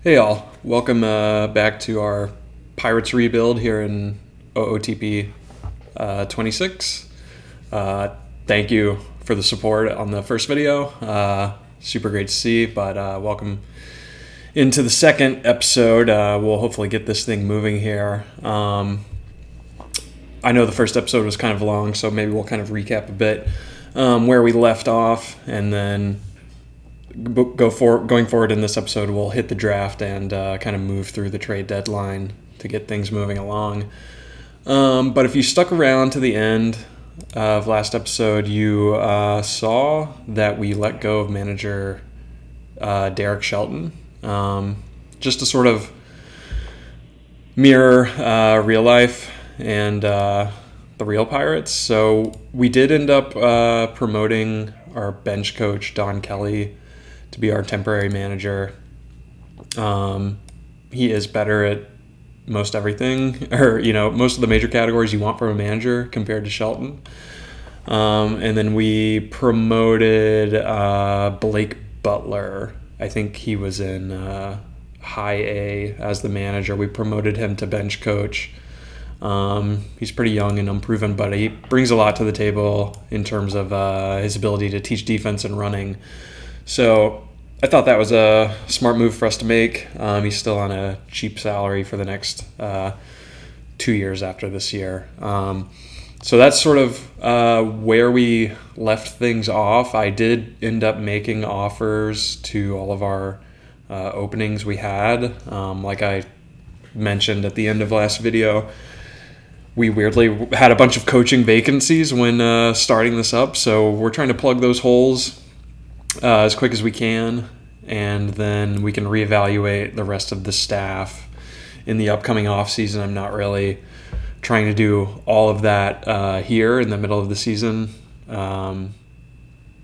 Hey all, welcome back to our Pirates rebuild here in OOTP 26. Thank you for the support on the first video. Super great to see, but welcome into the second episode. We'll hopefully get this thing moving here. I know the first episode was kind of long, so maybe we'll kind of recap a bit where we left off, and then going forward in this episode, we'll hit the draft and kind of move through the trade deadline to get things moving along. But if you stuck around to the end of last episode, you saw that we let go of manager Derek Shelton, just to sort of mirror real life and the real Pirates. So we did end up promoting our bench coach, Don Kelly, to be our temporary manager. He is better at most everything, or most of the major categories you want from a manager compared to Shelton. And then we promoted Blake Butler. I think he was in high A as the manager. We promoted him to bench coach. He's pretty young and unproven, but he brings a lot to the table in terms of his ability to teach defense and running. So I thought that was a smart move for us to make. He's still on a cheap salary for the next 2 years after this year. So that's sort of where we left things off. I did end up making offers to all of our openings we had. Like I mentioned at the end of last video, we weirdly had a bunch of coaching vacancies when starting this up. So we're trying to plug those holes as quick as we can, and then we can reevaluate the rest of the staff in the upcoming off season. I'm not really trying to do all of that here in the middle of the season,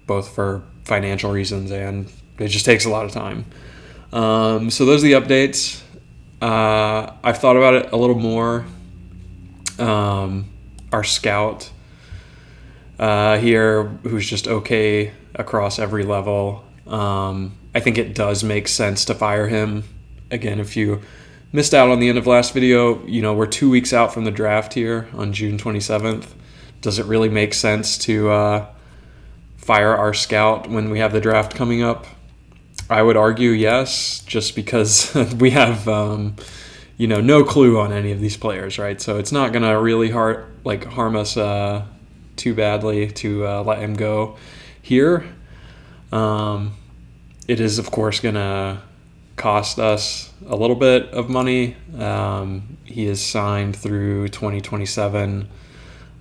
both for financial reasons and it just takes a lot of time. So those are the updates. I've thought about it a little more. Our scout here, who's just okay across every level. I think it does make sense to fire him. Again, if you missed out on the end of last video, we're 2 weeks out from the draft here on June 27th. Does it really make sense to fire our scout when we have the draft coming up? I would argue yes, just because we have no clue on any of these players, right? So it's not going to really harm us too badly to let him go here. It is, of course, going to cost us a little bit of money. He is signed through 2027,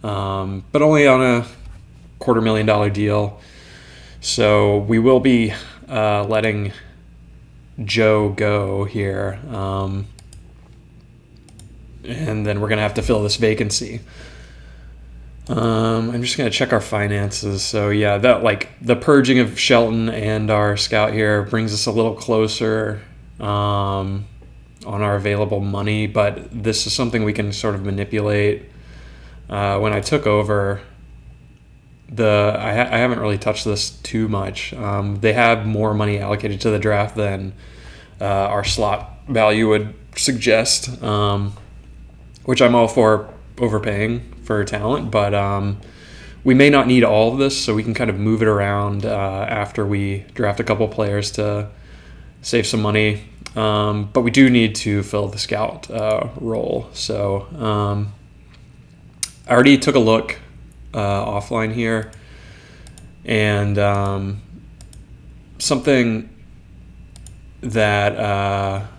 but only on a $250,000 deal. So we will be letting Joe go here, and then we're going to have to fill this vacancy. I'm just going to check our finances. So yeah, that the purging of Shelton and our scout here brings us a little closer on our available money, but this is something we can sort of manipulate. When I took over, I haven't really touched this too much. They have more money allocated to the draft than our slot value would suggest, which I'm all for overpaying for talent, but we may not need all of this, so we can kind of move it around after we draft a couple players to save some money. But we do need to fill the scout role. So I already took a look offline here, and something that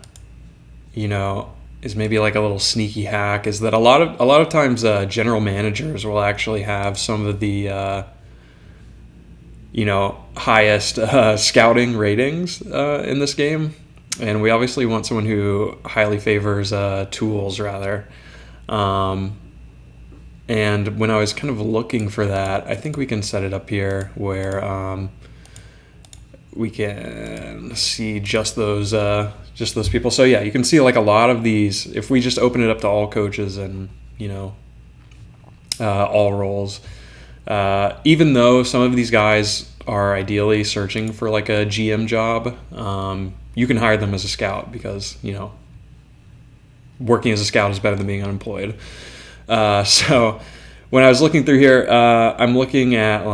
is maybe like a little sneaky hack is that a lot of times general managers will actually have some of the highest scouting ratings in this game, and we obviously want someone who highly favors tools rather. And when I was kind of looking for that, I think we can set it up here where we can see just those people. So yeah, you can see like a lot of these. If we just open it up to all coaches and all roles, even though some of these guys are ideally searching for like a GM job, you can hire them as a scout because, working as a scout is better than being unemployed. So when I was looking through here, I'm looking at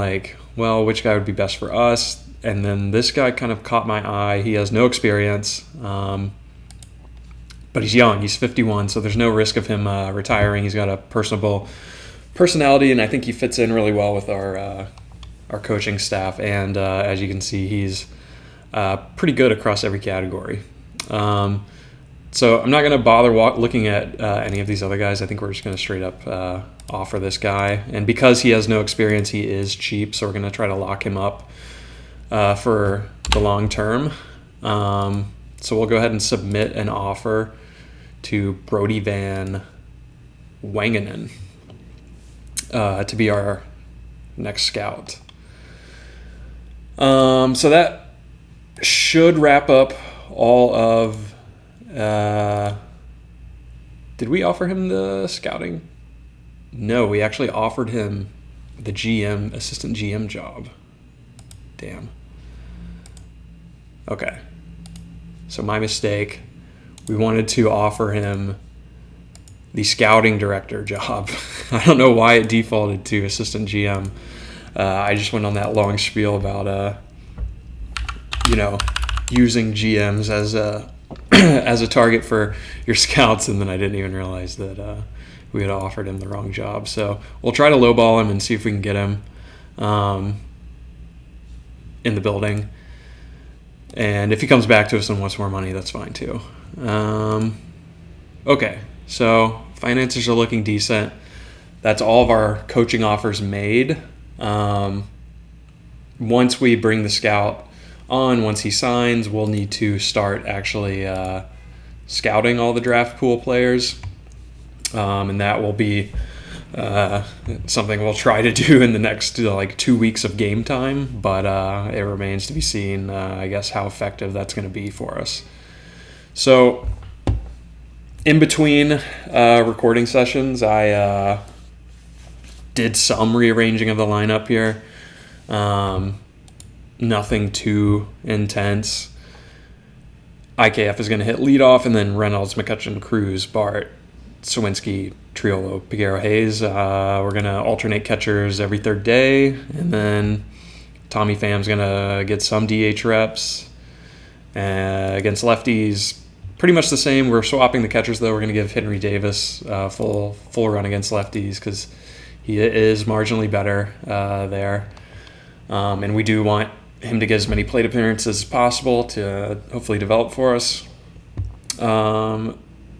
which guy would be best for us? And then this guy kind of caught my eye. He has no experience, but he's young. He's 51, so there's no risk of him retiring. He's got a personable personality, and I think he fits in really well with our coaching staff. And as you can see, he's pretty good across every category. So I'm not going to bother looking at any of these other guys. I think we're just going to straight up offer this guy. And because he has no experience, he is cheap, so we're going to try to lock him up for the long term. So we'll go ahead and submit an offer to Brody Van Wangenen to be our next scout. So that should wrap up all of... did we offer him the scouting? No, we actually offered him the assistant GM job. Damn. Okay. So my mistake. We wanted to offer him the scouting director job. I don't know why it defaulted to assistant GM. I just went on that long spiel about, using GMs as a as a target for your scouts, and then I didn't even realize that we had offered him the wrong job. So we'll try to lowball him and see if we can get him in the building. And if he comes back to us and wants more money, that's fine too. Okay, so finances are looking decent. That's all of our coaching offers made. Once we bring the scout on, once he signs, we'll need to start actually scouting all the draft pool players. And that will be something we'll try to do in the next 2 weeks of game time, but it remains to be seen, I guess, how effective that's going to be for us. So in between recording sessions, I did some rearranging of the lineup here. Nothing too intense. IKF is going to hit leadoff, and then Reynolds, McCutcheon, Cruz, Bart, Sawinski, Triolo, Piguero, Hayes. We're going to alternate catchers every third day, and then Tommy Pham's going to get some DH reps against lefties. Pretty much the same. We're swapping the catchers, though. We're going to give Henry Davis full run against lefties because he is marginally better there. And we do want him to get as many plate appearances as possible to hopefully develop for us.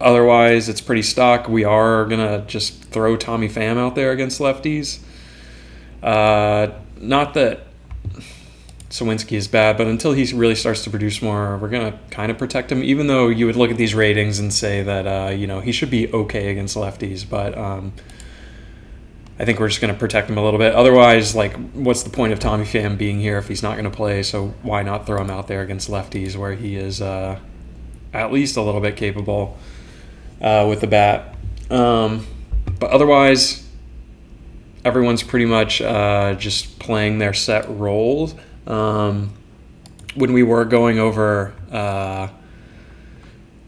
Otherwise, it's pretty stock. We are going to just throw Tommy Pham out there against lefties. Not that Sawinski is bad, but until he really starts to produce more, we're going to kind of protect him, even though you would look at these ratings and say that, he should be okay against lefties. But I think we're just going to protect him a little bit. Otherwise, what's the point of Tommy Pham being here if he's not going to play? So why not throw him out there against lefties where he is at least a little bit capable with the bat. But otherwise, everyone's pretty much just playing their set roles. When we were going over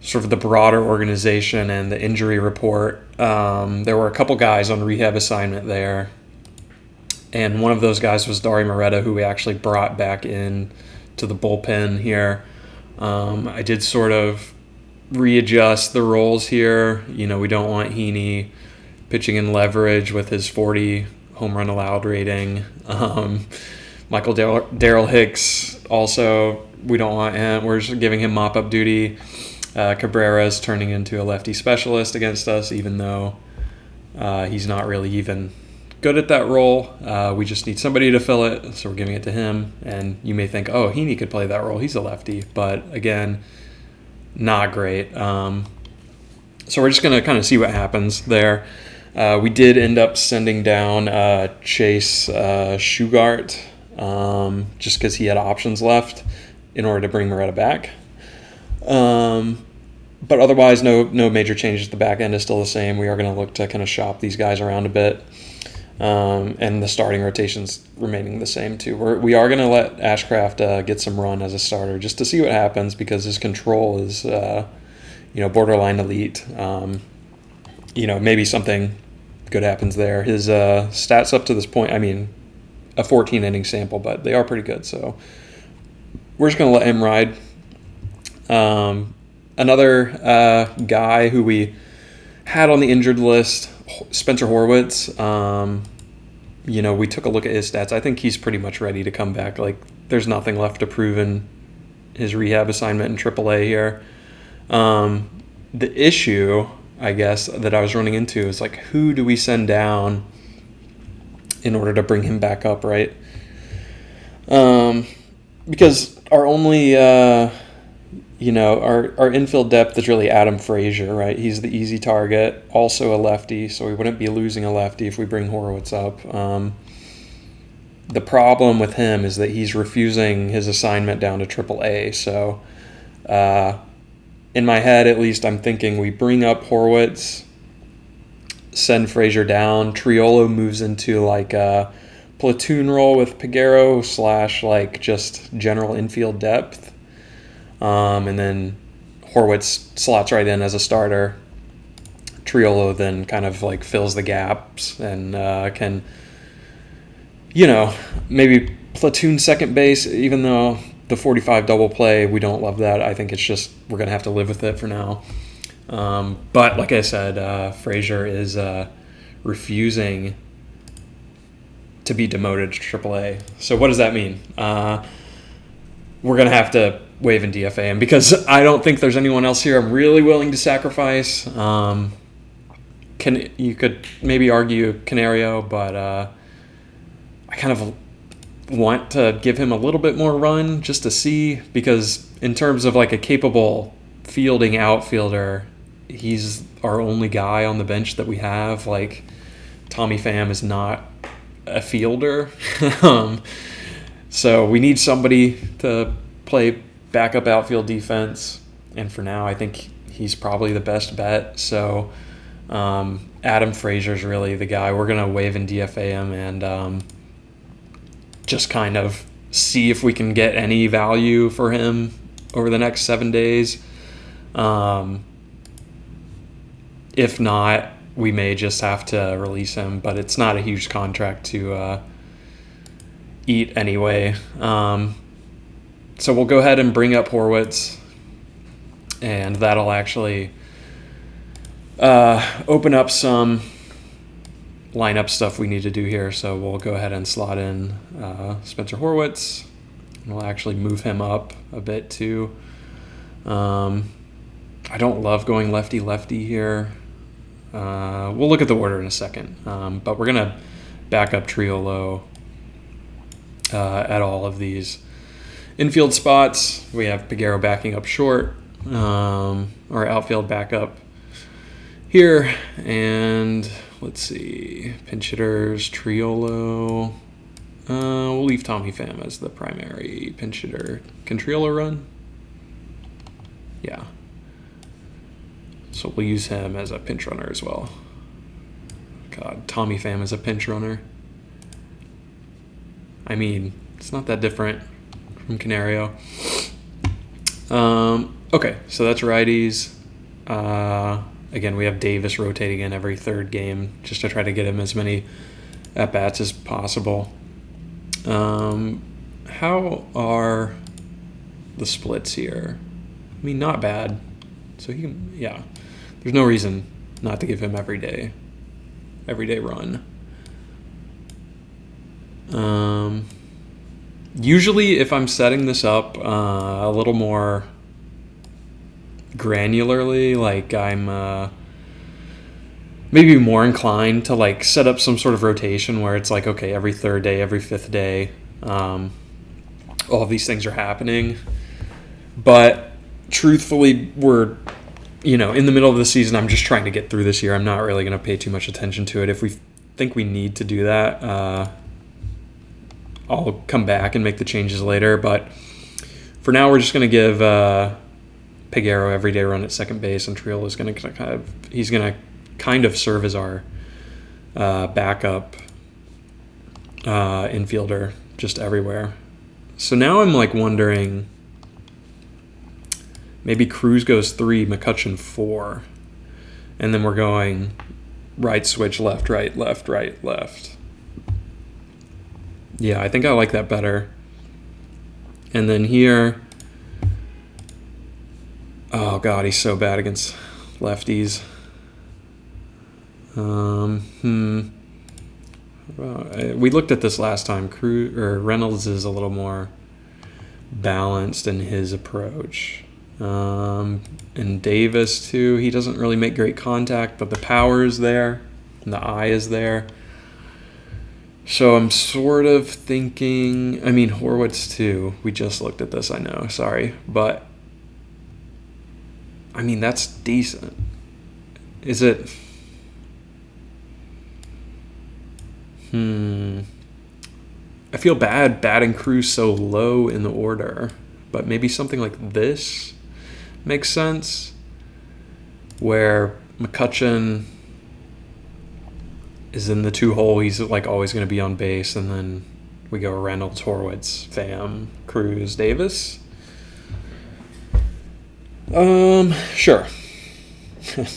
sort of the broader organization and the injury report, there were a couple guys on rehab assignment there. And one of those guys was Dari Moreta, who we actually brought back in to the bullpen here. I did sort of readjust the roles here. We don't want Heaney pitching in leverage with his 40 home run allowed rating. Michael Darrell Hicks also, we don't want him. We're just giving him mop-up duty. Cabrera's turning into a lefty specialist against us, even though he's not really even good at that role. We just need somebody to fill it, so we're giving it to him. And you may think, oh, Heaney could play that role. He's a lefty. But again, not great. So we're just going to kind of see what happens there. We did end up sending down Chase Shugart just because he had options left in order to bring Moreta back. But otherwise, no major changes. The back end is still the same. We are going to look to kind of shop these guys around a bit. And the starting rotation's remaining the same too. We are going to let Ashcraft get some run as a starter just to see what happens, because his control is borderline elite. Maybe something good happens there. His stats up to this point, I mean, a 14 inning sample, but they are pretty good. So we're just going to let him ride. Another guy who we had on the injured list, Spencer Horwitz. We took a look at his stats. I think he's pretty much ready to come back. Like, there's nothing left to prove in his rehab assignment in AAA here. The issue, I guess, that I was running into is, like, who do we send down in order to bring him back up, right? Because our only, our infield depth is really Adam Frazier, right? He's the easy target, also a lefty, so we wouldn't be losing a lefty if we bring Horowitz up. The problem with him is that he's refusing his assignment down to AAA, so in my head, at least, I'm thinking we bring up Horowitz, send Frazier down. Triolo moves into like a platoon role with Peguero / like just general infield depth. And then Horwitz slots right in as a starter. Triolo then kind of like fills the gaps and can, maybe platoon second base, even though the 45 double play, we don't love that. I think it's just we're going to have to live with it for now. But like I said, Frazier is refusing to be demoted to AAA. So what does that mean? We're going to have to waive and DFA him, because I don't think there's anyone else here I'm really willing to sacrifice. You could maybe argue Canario, but I kind of want to give him a little bit more run just to see, because in terms of like a capable fielding outfielder, he's our only guy on the bench that we have. Like, Tommy Pham is not a fielder. So we need somebody to play backup outfield defense, and for now I think he's probably the best bet. So Adam Frazier's really the guy. We're going to waive and DFA him and just kind of see if we can get any value for him over the next 7 days. If not, we may just have to release him, but it's not a huge contract to eat anyway. So we'll go ahead and bring up Horwitz, and that'll actually open up some lineup stuff we need to do here. So we'll go ahead and slot in Spencer Horwitz, and we'll actually move him up a bit too. I don't love going lefty-lefty here. We'll look at the order in a second, but we're going to back up Triolo at all of these infield spots. We have Peguero backing up short, our outfield backup here, and let's see, pinch hitters, Triolo. We'll leave Tommy Pham as the primary pinch hitter. Can Triolo run? Yeah. So we'll use him as a pinch runner as well. God, Tommy Pham is a pinch runner. I mean, it's not that different from Canario. Okay, so that's righties. Again, we have Davis rotating in every third game just to try to get him as many at-bats as possible. How are the splits here? I mean, not bad. So he can, yeah. There's no reason not to give him everyday run. Usually if I'm setting this up a little more granularly, like I'm maybe more inclined to like set up some sort of rotation where it's like, okay, every third day, every fifth day, all of these things are happening. But truthfully, we're in the middle of the season. I'm just trying to get through this year. I'm not really going to pay too much attention to it. If we think we need to do that, I'll come back and make the changes later. But for now, we're just going to give Peguero everyday run at second base, and Triolo is going to kind of serve as our backup infielder just everywhere. So now I'm like wondering, maybe Cruz goes 3, McCutchen 4, and then we're going right switch, left, right, left, right, left. Yeah, I think I like that better. And then here, oh God, he's so bad against lefties. We looked at this last time. Reynolds is a little more balanced in his approach. And Davis too. He doesn't really make great contact, but the power is there and the eye is there. So I'm sort of thinking, I mean, Horwitz too. We just looked at this, I know, sorry. But, I mean, that's decent. Is it? I feel bad batting Cruz so low in the order, but maybe something like this makes sense, where McCutchen is in the 2-hole. He's like always going to be on base, and then we go Reynolds, Horwitz, Pham, Cruz, Davis. Sure.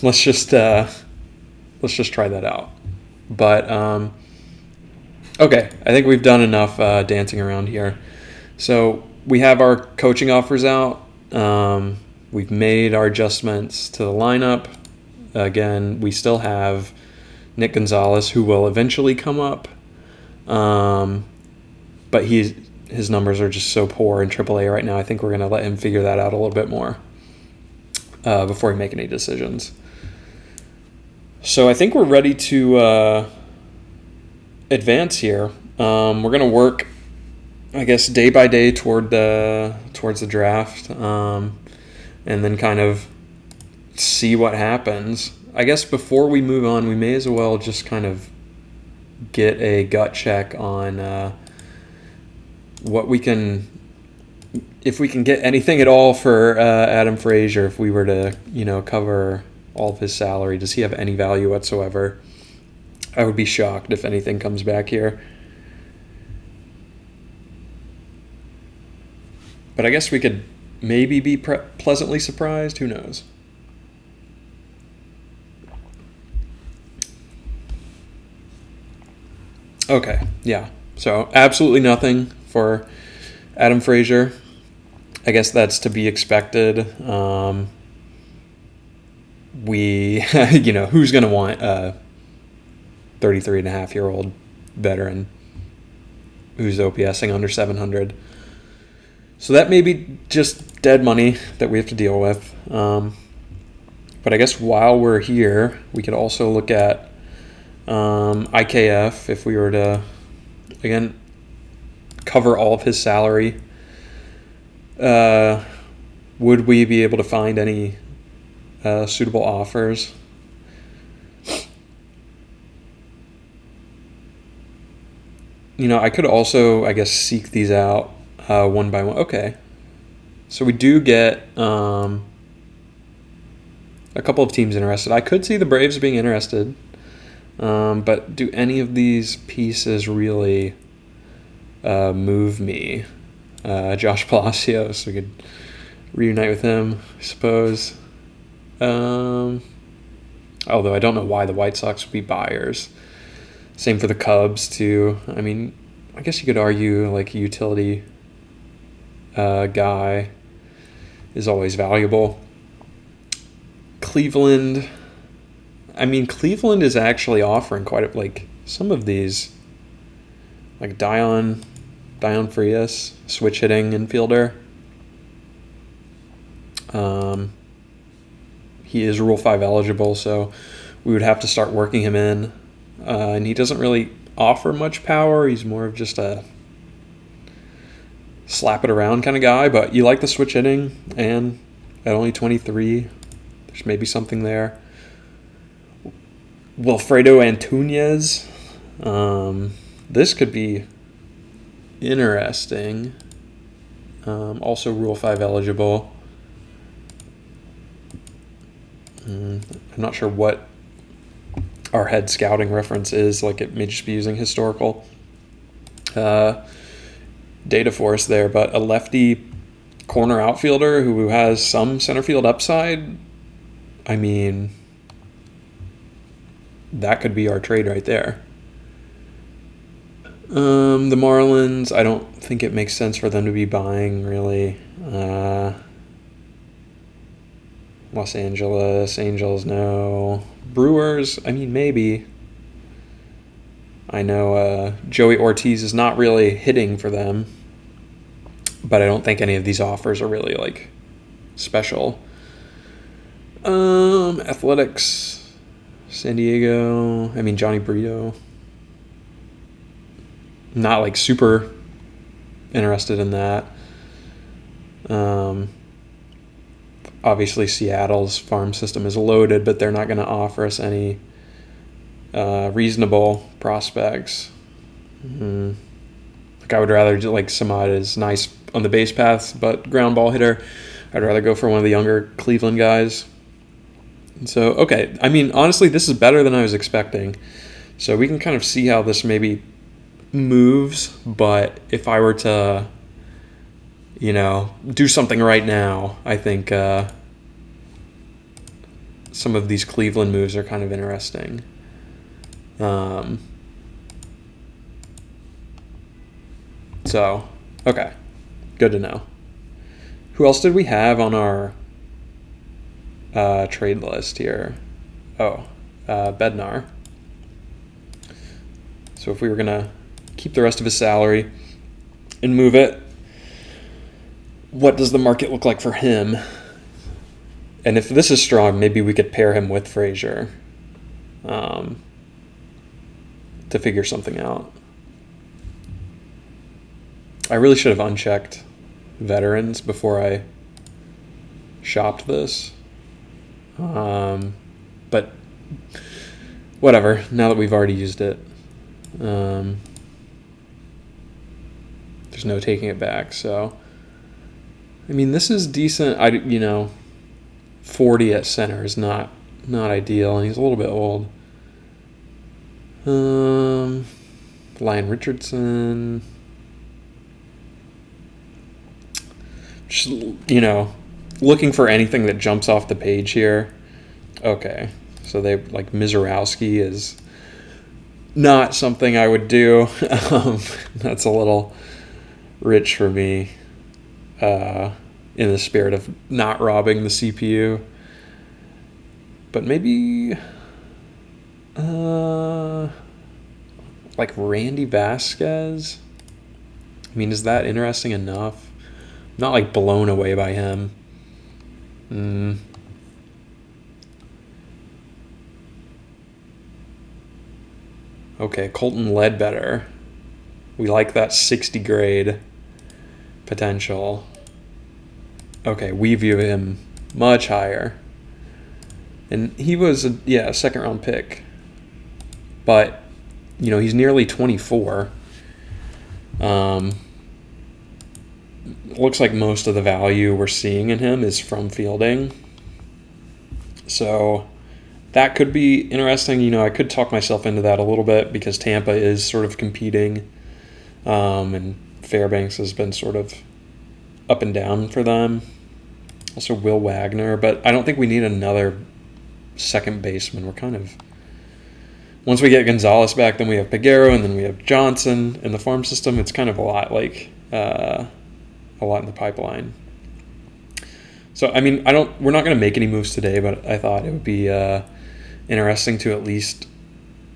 let's just try that out. But okay, I think we've done enough dancing around here. So we have our coaching offers out. We've made our adjustments to the lineup. Again, we still have Nick Gonzalez, who will eventually come up. But his numbers are just so poor in AAA right now. I think we're going to let him figure that out a little bit more before we make any decisions. So I think we're ready to advance here. We're going to work, I guess, day by day towards the draft, and then kind of see what happens. I guess before we move on, we may as well just kind of get a gut check on what we can, if we can get anything at all for Adam Frazier. If we were to, cover all of his salary, does he have any value whatsoever? I would be shocked if anything comes back here. But I guess we could maybe be pleasantly surprised. Who knows? Okay, yeah. So absolutely nothing for Adam Frazier. I guess that's to be expected. Who's going to want a 33-and-a-half-year-old veteran who's OPSing under 700? So that may be just dead money that we have to deal with. But I guess while we're here, we could also look at IKF if we were to, again, cover all of his salary. Would we be able to find any suitable offers? I could also, I guess, seek these out one by one. Okay. So we do get a couple of teams interested. I could see the Braves being interested. But do any of these pieces really move me? Josh Palacios, we could reunite with him, I suppose. Although I don't know why the White Sox would be buyers. Same for the Cubs, too. I mean, I guess you could argue like a utility guy is always valuable. Cleveland is actually offering quite some of these, like Dion Frias, switch hitting infielder. He is Rule 5 eligible, so we would have to start working him in. And he doesn't really offer much power. He's more of just a slap it around kind of guy, but you like the switch hitting, and at only 23, there's maybe something there. Wilfredo Antunez. This could be interesting. Also Rule 5 eligible. I'm not sure what our head scouting reference is. Like, it may just be using historical. data for us there, but a lefty corner outfielder who has some center field upside, I mean, that could be our trade right there. The Marlins, I don't think it makes sense for them to be buying, really. Los Angeles, Angels, no. Brewers, I mean, maybe. I know Joey Ortiz is not really hitting for them, but I don't think any of these offers are really, like, special. Athletics, San Diego, I mean, Johnny Brito. Not, like, super interested in that. Obviously, Seattle's farm system is loaded, but they're not going to offer us any reasonable prospects. Like, I would rather, like, Samad is nice on the base paths, but ground ball hitter. I'd rather go for one of the younger Cleveland guys. And so, okay, I mean, honestly, this is better than I was expecting. So we can kind of see how this maybe moves, but if I were to, do something right now, I think some of these Cleveland moves are kind of interesting. So, okay, good to know. Who else did we have on our trade list here? Bednar. So if we were going to keep the rest of his salary and move it, what does the market look like for him? And if this is strong, maybe we could pair him with Frazier to figure something out. I really should have unchecked veterans before I shopped this. But whatever, now that we've already used it, there's no taking it back. So, I mean, this is decent. 40 at center is not ideal, and he's a little bit old. Ryan Richardson. Just, looking for anything that jumps off the page here. Okay, so they like Mizorowski is not something I would do. That's a little rich for me. In the spirit of not robbing the CPU, but maybe like Randy Vasquez. I mean, is that interesting enough? I'm not like blown away by him. Okay, Colton Ledbetter. We like that 60 grade potential. Okay, we view him much higher. And he was a second round pick. But, he's nearly 24. Looks like most of the value we're seeing in him is from fielding. So that could be interesting. I could talk myself into that a little bit because Tampa is sort of competing. And Fairbanks has been sort of up and down for them. Also Will Wagner, but I don't think we need another second baseman. We're kind of, once we get Gonzalez back, then we have Peguero, and then we have Johnson in the farm system. It's kind of a lot in the pipeline. So, I mean, we're not going to make any moves today, but I thought it would be interesting to at least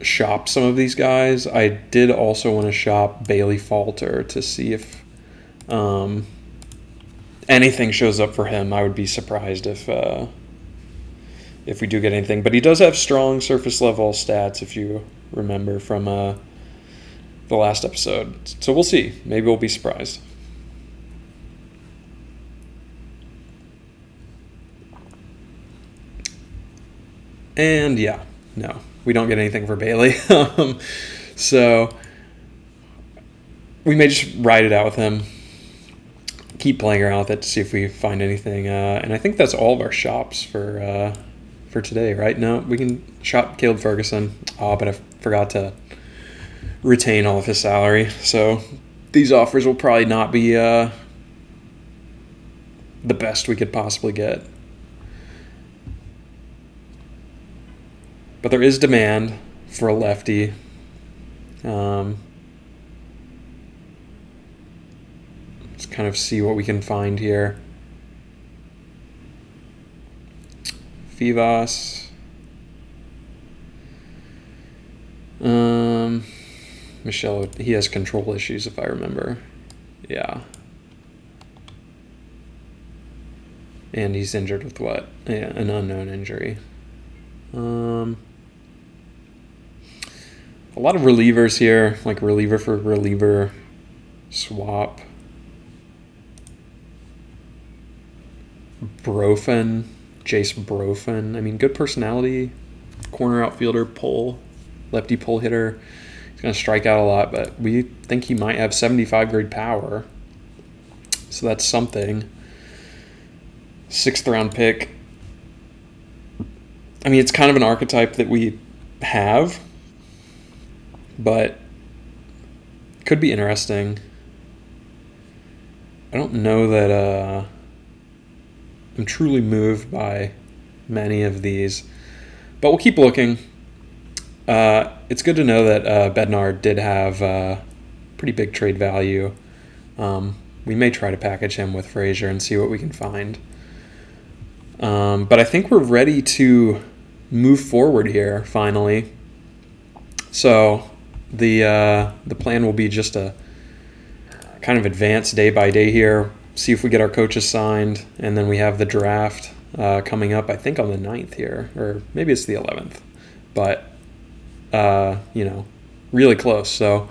shop some of these guys. I did also want to shop Bailey Falter to see if anything shows up for him. I would be surprised if we do get anything. But he does have strong surface level stats, if you remember from the last episode. So we'll see. Maybe we'll be surprised. And no, we don't get anything for Bailey. So we may just ride it out with him. Keep playing around with it to see if we find anything. And I think that's all of our shops for today, right? No, we can shop Caleb Ferguson. But I forgot to retain all of his salary. So these offers will probably not be the best we could possibly get. But there is demand for a lefty. Let's kind of see what we can find here. Vivas. Michelle, he has control issues if I remember. Yeah. And he's injured with what? Yeah, an unknown injury. A lot of relievers here, like reliever for reliever swap. Jace Brophen. I mean, good personality. Corner outfielder, lefty pull hitter. He's going to strike out a lot, but we think he might have 75 grade power. So that's something. 6th round pick. I mean, it's kind of an archetype that we have, but could be interesting. I don't know that I'm truly moved by many of these, but we'll keep looking. It's good to know that Bednar did have pretty big trade value. We may try to package him with Frazier and see what we can find. But I think we're ready to move forward here finally. So the plan will be just a kind of advance day by day here. See if we get our coaches signed, and then we have the draft coming up. I think on the 9th here, or maybe it's the 11th. But really close. So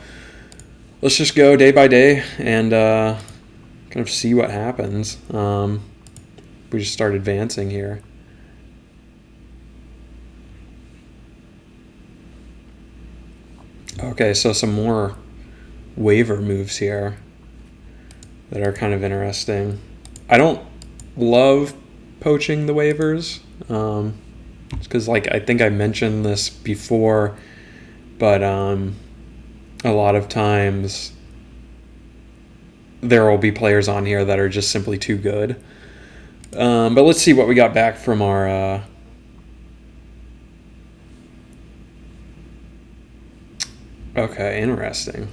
let's just go day by day and kind of see what happens. We just start advancing here. Okay, so some more waiver moves here that are kind of interesting. I don't love poaching the waivers. Because I think I mentioned this before, but a lot of times there will be players on here that are just simply too good. But let's see what we got back from our okay, interesting.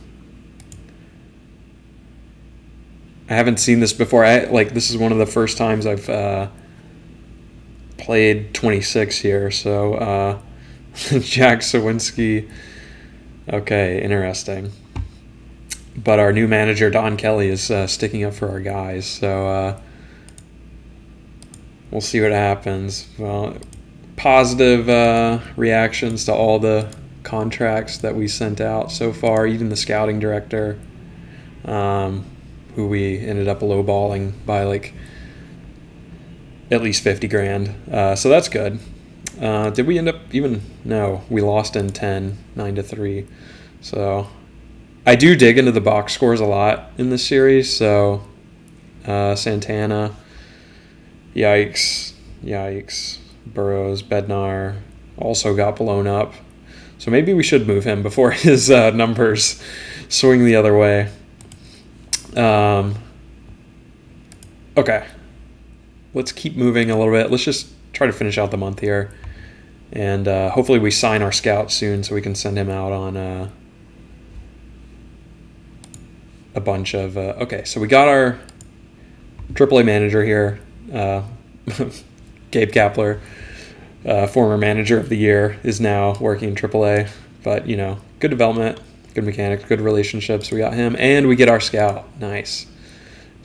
I haven't seen this before. This is one of the first times I've played 26 here, so Jack Sawinski. Okay, interesting. But our new manager, Don Kelly, is sticking up for our guys, so we'll see what happens. Well, positive reactions to all the contracts that we sent out so far, even the scouting director, who we ended up lowballing by at least 50 grand. So that's good. Did we end up no, we lost in 10, 9-3. So I do dig into the box scores a lot in this series. So Santana, yikes. Burrows, Bednar also got blown up. So maybe we should move him before his numbers swing the other way. Okay. Let's keep moving a little bit. Let's just try to finish out the month here. And hopefully we sign our scout soon so we can send him out on a bunch of... okay, so we got our AAA manager here, Gabe Kapler, former manager of the year, is now working in AAA. But, good development, good mechanics, good relationships. We got him, and we get our scout. Nice.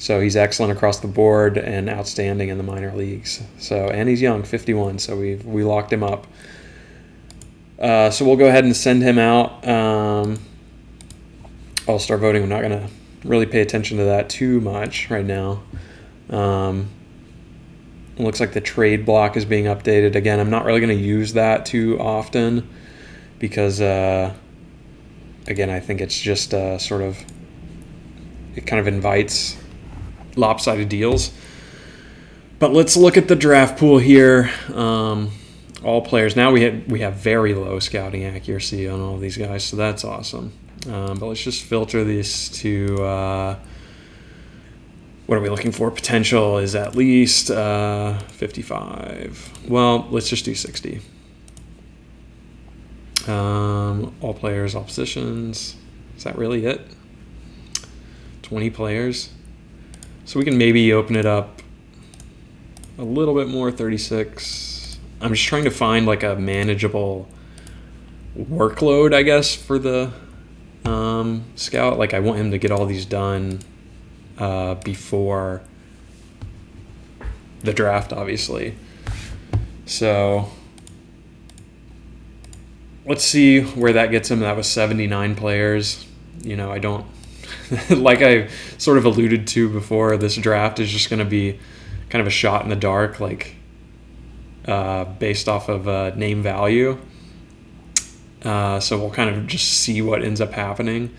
So he's excellent across the board and outstanding in the minor leagues. So, and he's young, 51. So we locked him up. So we'll go ahead and send him out. All-star voting. I'm not going to really pay attention to that too much right now. It looks like the trade block is being updated again. I'm not really going to use that too often because, again, I think it's just sort of, it kind of invites lopsided deals. But let's look at the draft pool here. All players. Now we have very low scouting accuracy on all these guys, so that's awesome. But let's just filter these to, what are we looking for? Potential is at least 55. Well, let's just do 60. All players, all positions. Is that really it? 20 players. So we can maybe open it up a little bit more, 36. I'm just trying to find like a manageable workload, I guess, for the scout. Like I want him to get all these done before the draft, obviously. So let's see where that gets him. That was 79 players. I don't like I sort of alluded to before, this draft is just going to be kind of a shot in the dark, like based off of name value. So we'll kind of just see what ends up happening.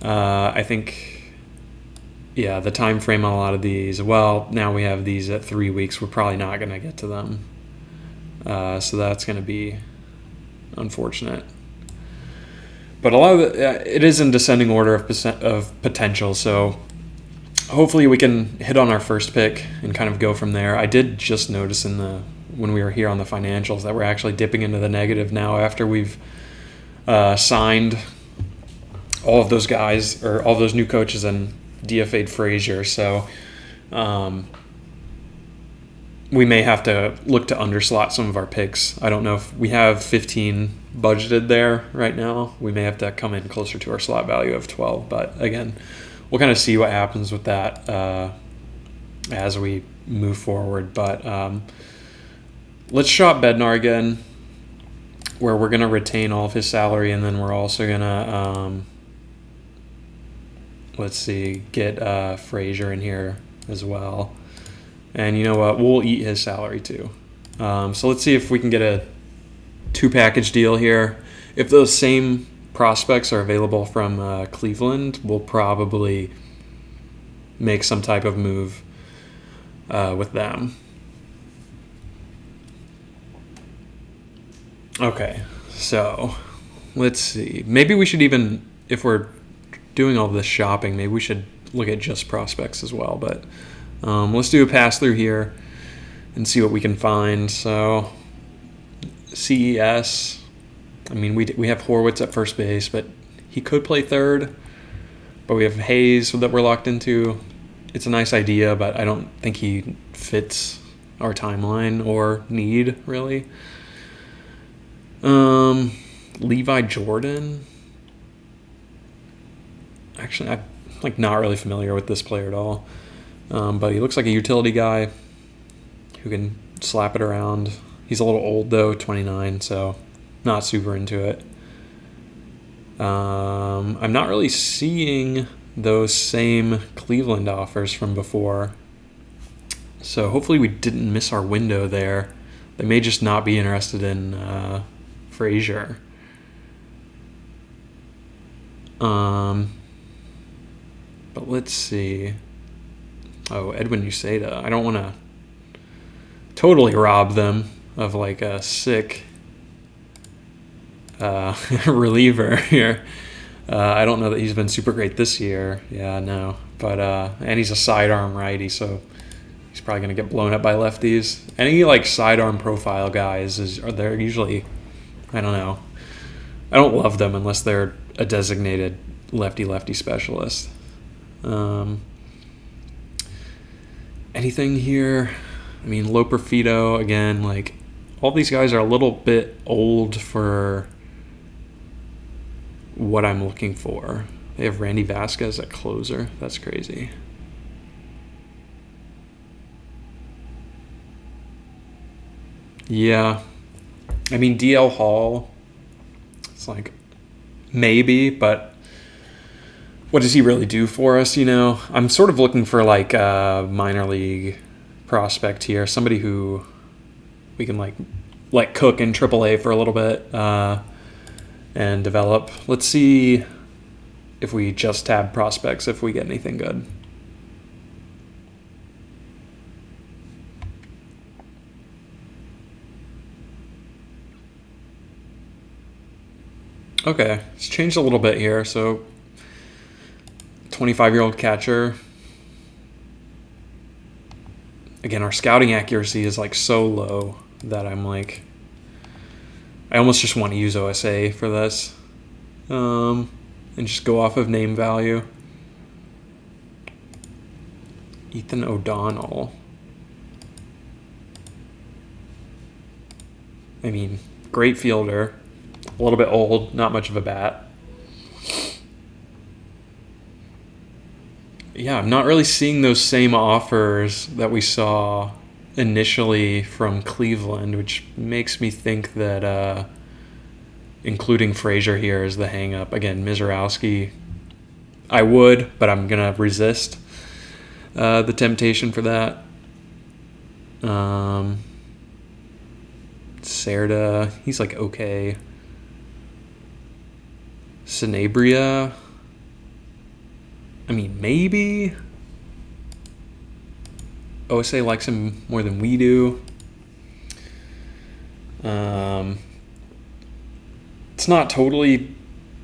I think, the time frame on a lot of these, well, now we have these at 3 weeks. We're probably not going to get to them. So that's going to be unfortunate. But a lot of it is in descending order of potential, so hopefully we can hit on our first pick and kind of go from there. I did just notice when we were here on the financials that we're actually dipping into the negative now after we've signed all of those guys, or all those new coaches, and DFA'd Frazier. So we may have to look to underslot some of our picks. I don't know if we have 15 budgeted there right now. We may have to come in closer to our slot value of 12. But again, we'll kind of see what happens with that as we move forward. But let's shop Bednar again, where we're going to retain all of his salary, and then we're also going to, get Frazier in here as well. And you know what? We'll eat his salary too. So let's see if we can get a 2-package deal here. If those same prospects are available from Cleveland, we'll probably make some type of move with them. Okay, so let's see. Maybe we should even, if we're doing all this shopping, maybe we should look at just prospects as well. But let's do a pass through here and see what we can find. So CES, I mean, we have Horwitz at first base, but he could play third. But we have Hayes that we're locked into. It's a nice idea, but I don't think he fits our timeline or need, really. Levi Jordan. Actually, I'm not really familiar with this player at all. But he looks like a utility guy who can slap it around. He's a little old, though, 29, so not super into it. I'm not really seeing those same Cleveland offers from before. So hopefully we didn't miss our window there. They may just not be interested in Frazier. But let's see. Oh, Edwin Uceda. I don't want to totally rob them of like a sick reliever here. I don't know that he's been super great this year. Yeah, no. But and he's a sidearm righty, so he's probably going to get blown up by lefties. Any like sidearm profile guys they're usually, I don't know. I don't love them unless they're a designated lefty specialist. Anything here? I mean, Loperfido, again, like, all these guys are a little bit old for what I'm looking for. They have Randy Vasquez at closer. That's crazy. Yeah. I mean, DL Hall, it's like, maybe, but what does he really do for us, I'm sort of looking for, like, a minor league prospect here. Somebody who we can, like cook in AAA for a little bit and develop. Let's see if we just tab prospects, if we get anything good. Okay, it's changed a little bit here. So, 25-year-old catcher. Again, our scouting accuracy is like so low that I'm like, I almost just want to use OSA for this, and just go off of name value. Ethan O'Donnell. I mean, great fielder. A little bit old, not much of a bat. Yeah, I'm not really seeing those same offers that we saw initially from Cleveland, which makes me think that including Frazier here is the hang-up. Again, Mizorowski, I would, but I'm going to resist the temptation for that. Cerda, he's like okay. Sanabria, I mean, maybe. OSA likes him more than we do. It's not totally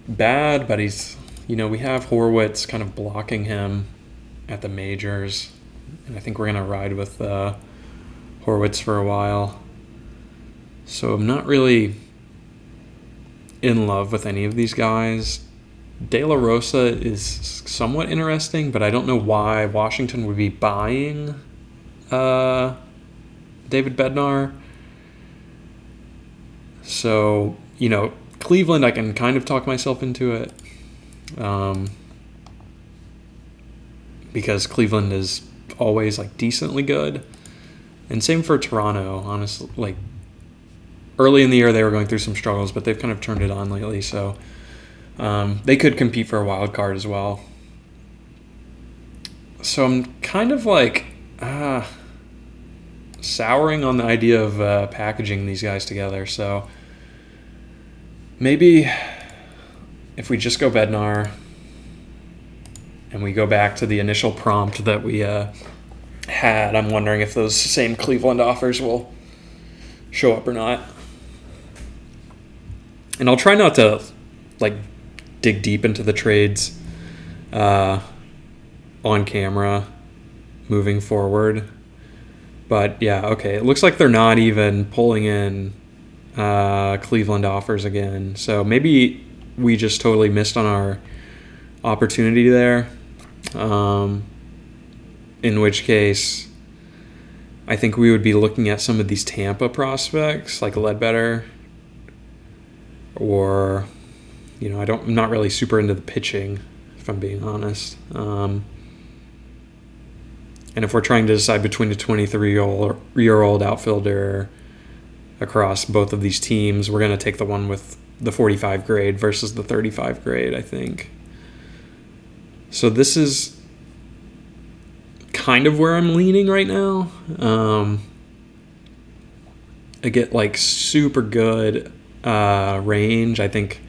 bad, but he's, we have Horwitz kind of blocking him at the majors. And I think we're going to ride with Horwitz for a while. So I'm not really in love with any of these guys. De La Rosa is somewhat interesting, but I don't know why Washington would be buying David Bednar. So, Cleveland, I can kind of talk myself into it, because Cleveland is always like decently good, and same for Toronto. Honestly, like early in the year they were going through some struggles, but they've kind of turned it on lately. So they could compete for a wild card as well. So I'm kind of like souring on the idea of packaging these guys together. So maybe if we just go Bednar and we go back to the initial prompt that we had, I'm wondering if those same Cleveland offers will show up or not. And I'll try not to like dig deep into the trades on camera moving forward. But yeah, okay. It looks like they're not even pulling in Cleveland offers again. So maybe we just totally missed on our opportunity there. In which case, I think we would be looking at some of these Tampa prospects like Ledbetter, or I'm not really super into the pitching, if I'm being honest. And if we're trying to decide between a 23-year-old outfielder across both of these teams, we're going to take the one with the 45 grade versus the 35 grade, I think. So this is kind of where I'm leaning right now. I get like super good range, I think,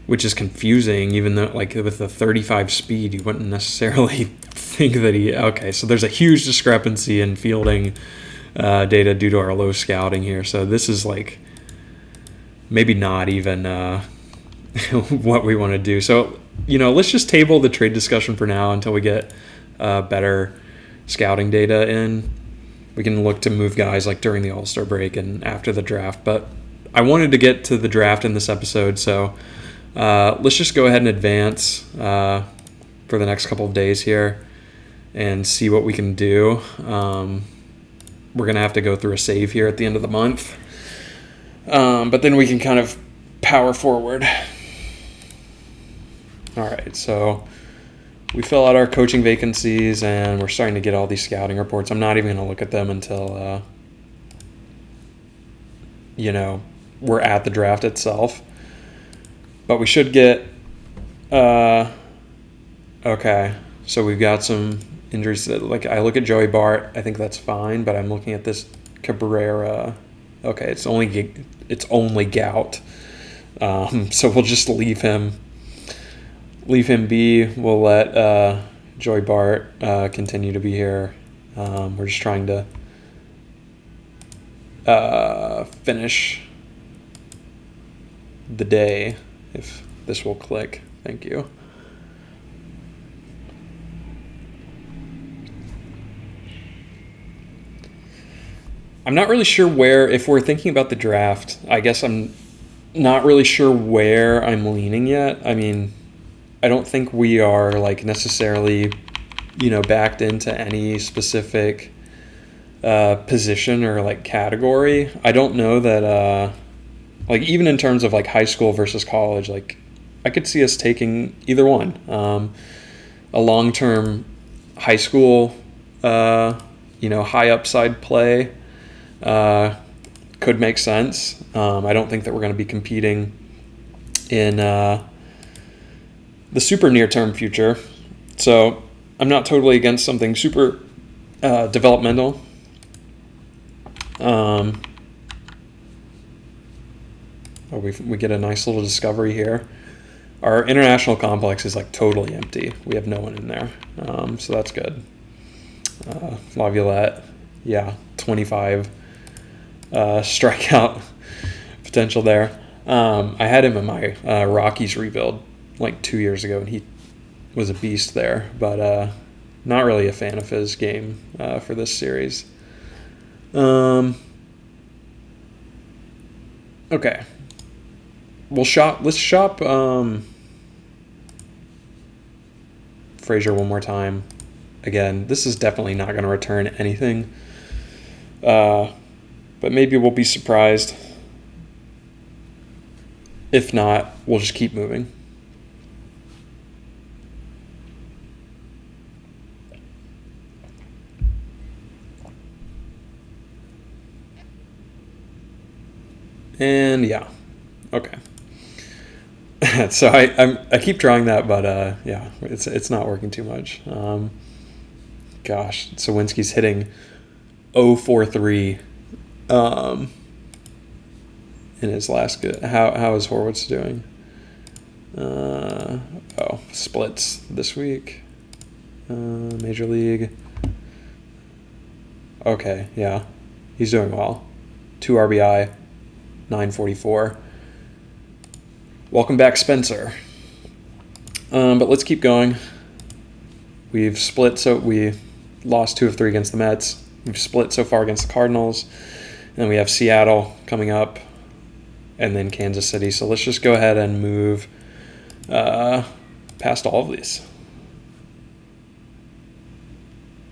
which is confusing, even though like with the 35 speed, you wouldn't necessarily think that okay, so there's a huge discrepancy in fielding data due to our low scouting here. So this is like maybe not even what we want to do. So, let's just table the trade discussion for now until we get better scouting data in. We can look to move guys like during the All-Star break and after the draft. But I wanted to get to the draft in this episode, so let's just go ahead and advance for the next couple of days here and see what we can do. We're going to have to go through a save here at the end of the month. But then we can kind of power forward. All right, so we fill out our coaching vacancies, and we're starting to get all these scouting reports. I'm not even going to look at them until, we're at the draft itself. But we should get, okay, so we've got some injuries. Like, I look at Joey Bart, I think that's fine, but I'm looking at this Cabrera. Okay, it's only gout. So we'll just leave him be. We'll let Joey Bart continue to be here. We're just trying to finish the day if this will click. Thank you. I'm not really sure where, if we're thinking about the draft, I guess I'm not really sure where I'm leaning yet. I mean, I don't think we are like necessarily, backed into any specific position or like category. I don't know that, like even in terms of like high school versus college, like I could see us taking either one. A long-term high school, high upside play could make sense. I don't think that we're going to be competing in the super near-term future. So I'm not totally against something super developmental. We get a nice little discovery here. Our international complex is like totally empty. We have no one in there. So that's good. Laviolette, 25 strikeout potential there. I had him in my Rockies rebuild like 2 years ago, and he was a beast there, but not really a fan of his game for this series. Okay. Let's shop Frazier one more time. Again, this is definitely not going to return anything. But maybe we'll be surprised. If not, we'll just keep moving. And okay. So I keep trying that, but it's not working too much. Gosh, Sawinski's hitting 0-4-3 in his last good. How is Horwitz doing? Splits this week. Major League. Okay, yeah, he's doing well. 2 RBI, 944. Welcome back, Spencer. But let's keep going. We've split, so we lost 2 of 3 against the Mets. We've split so far against the Cardinals. And then we have Seattle coming up, and then Kansas City. So let's just go ahead and move past all of these.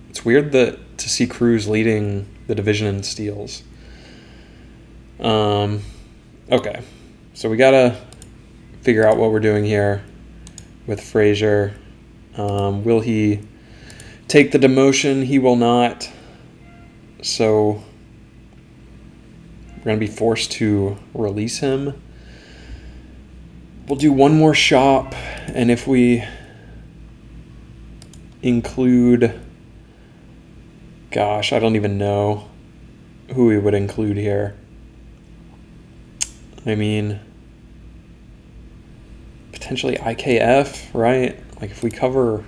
It's weird to see Cruz leading the division in steals. Okay, so we gotta figure out what we're doing here with Frazier. Will he take the demotion? He will not. So we're going to be forced to release him. We'll do one more shop, and if we include, gosh, I don't even know who we would include here. I mean, potentially IKF, right? Like if we cover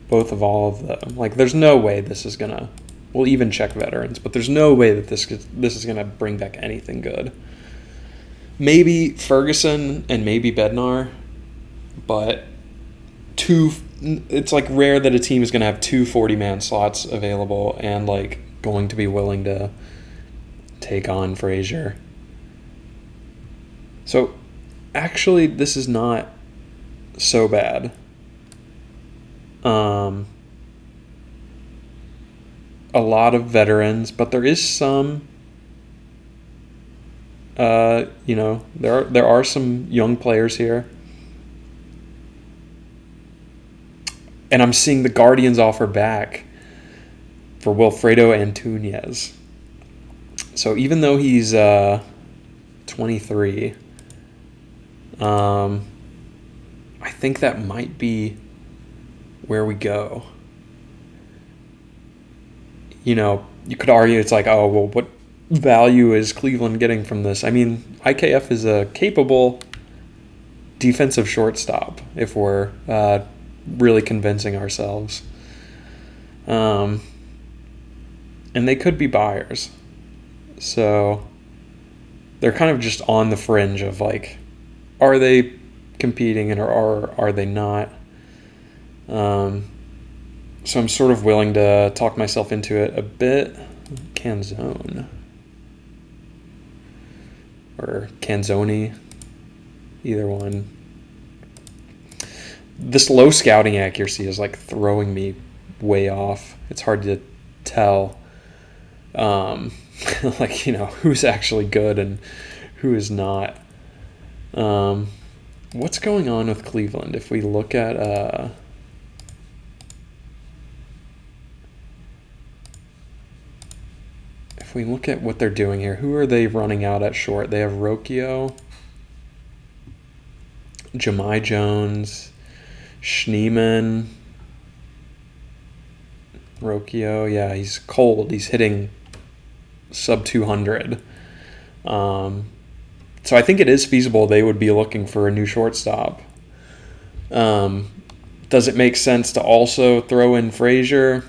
both of all of them, like there's no way this is gonna. We'll even check veterans, but there's no way that this is gonna bring back anything good. Maybe Ferguson and maybe Bednar, but it's like rare that a team is gonna have 2 40-man slots available and like going to be willing to take on Frazier. So actually, this is not so bad. A lot of veterans, but there is some. There are some young players here, and I'm seeing the Guardians offer back for Wilfredo Antunez. So even though he's 23. I think that might be where we go. You could argue it's like, oh, well, what value is Cleveland getting from this? I mean, IKF is a capable defensive shortstop if we're really convincing ourselves. And they could be buyers. So they're kind of just on the fringe of like, are they competing and are they not? So I'm sort of willing to talk myself into it a bit. Canzone. Or Canzoni. Either one. This low scouting accuracy is like throwing me way off. It's hard to tell. Like, who's actually good and who is not. What's going on with Cleveland? If we look at what they're doing here, who are they running out at short? They have Rocchio, Jahmai Jones, Schneemann. Rocchio, yeah, he's cold. He's hitting sub 200. So I think it is feasible they would be looking for a new shortstop. Does it make sense to also throw in Frazier?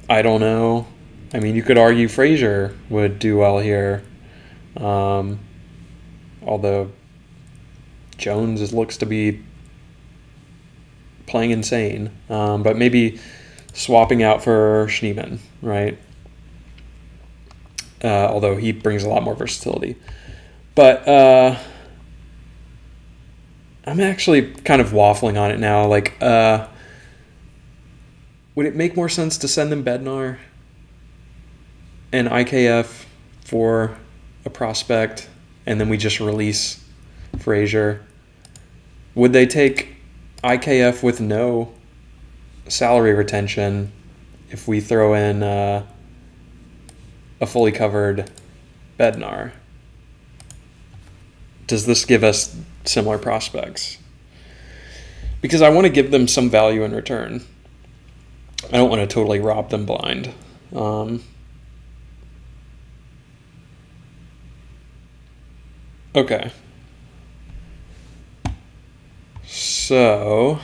I don't know. I mean, you could argue Frazier would do well here. Although Jones looks to be playing insane. But maybe swapping out for Schneemann, right? Although he brings a lot more versatility. But I'm actually kind of waffling on it now. Like, would it make more sense to send them Bednar and IKF for a prospect, and then we just release Frazier? Would they take IKF with no salary retention if we throw in a fully covered Bednar? Does this give us similar prospects? Because I want to give them some value in return. I don't want to totally rob them blind. Okay. So,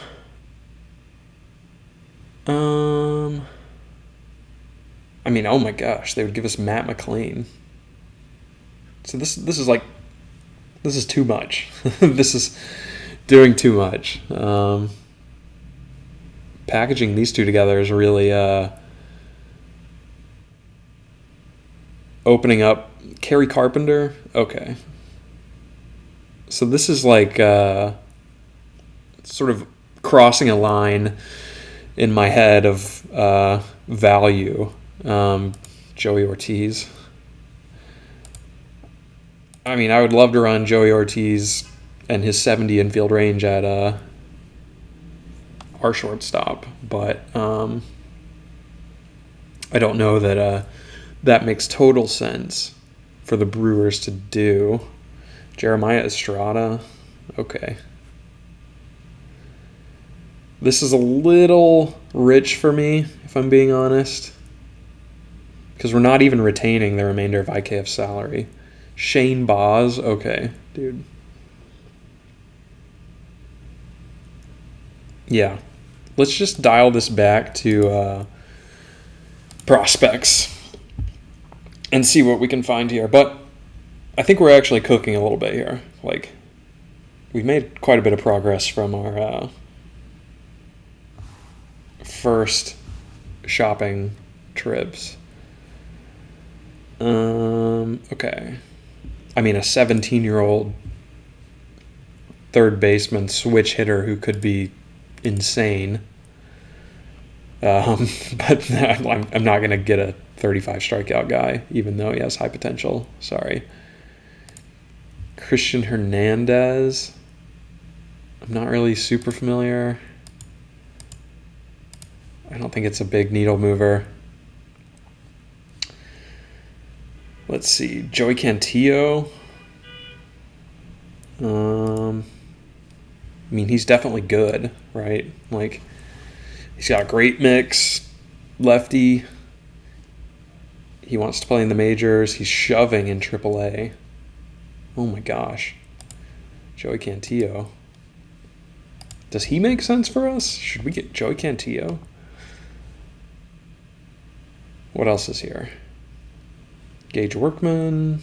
I mean, oh my gosh, they would give us Matt McLean. So this is too much. This is doing too much. Packaging these two together is really opening up. Kerry Carpenter? Okay. So this is like sort of crossing a line in my head of value. Joey Ortiz. I mean, I would love to run Joey Ortiz and his 70 infield range at our shortstop, but I don't know that that makes total sense for the Brewers to do. Jeremiah Estrada, okay. This is a little rich for me, if I'm being honest, because we're not even retaining the remainder of IKF's salary. Shane Baz, okay, dude. Yeah, let's just dial this back to prospects and see what we can find here. But I think we're actually cooking a little bit here. Like, we've made quite a bit of progress from our first shopping trips. Okay. I mean, a 17-year-old third baseman switch hitter who could be insane. But I'm not going to get a 35 strikeout guy, even though he has high potential. Sorry. Christian Hernandez. I'm not really super familiar. I don't think it's a big needle mover. Let's see. Joey Cantillo. I mean, he's definitely good, right? Like, he's got a great mix. Lefty. He wants to play in the majors. He's shoving in AAA. Oh my gosh. Joey Cantillo. Does he make sense for us? Should we get Joey Cantillo? What else is here? Gage Workman.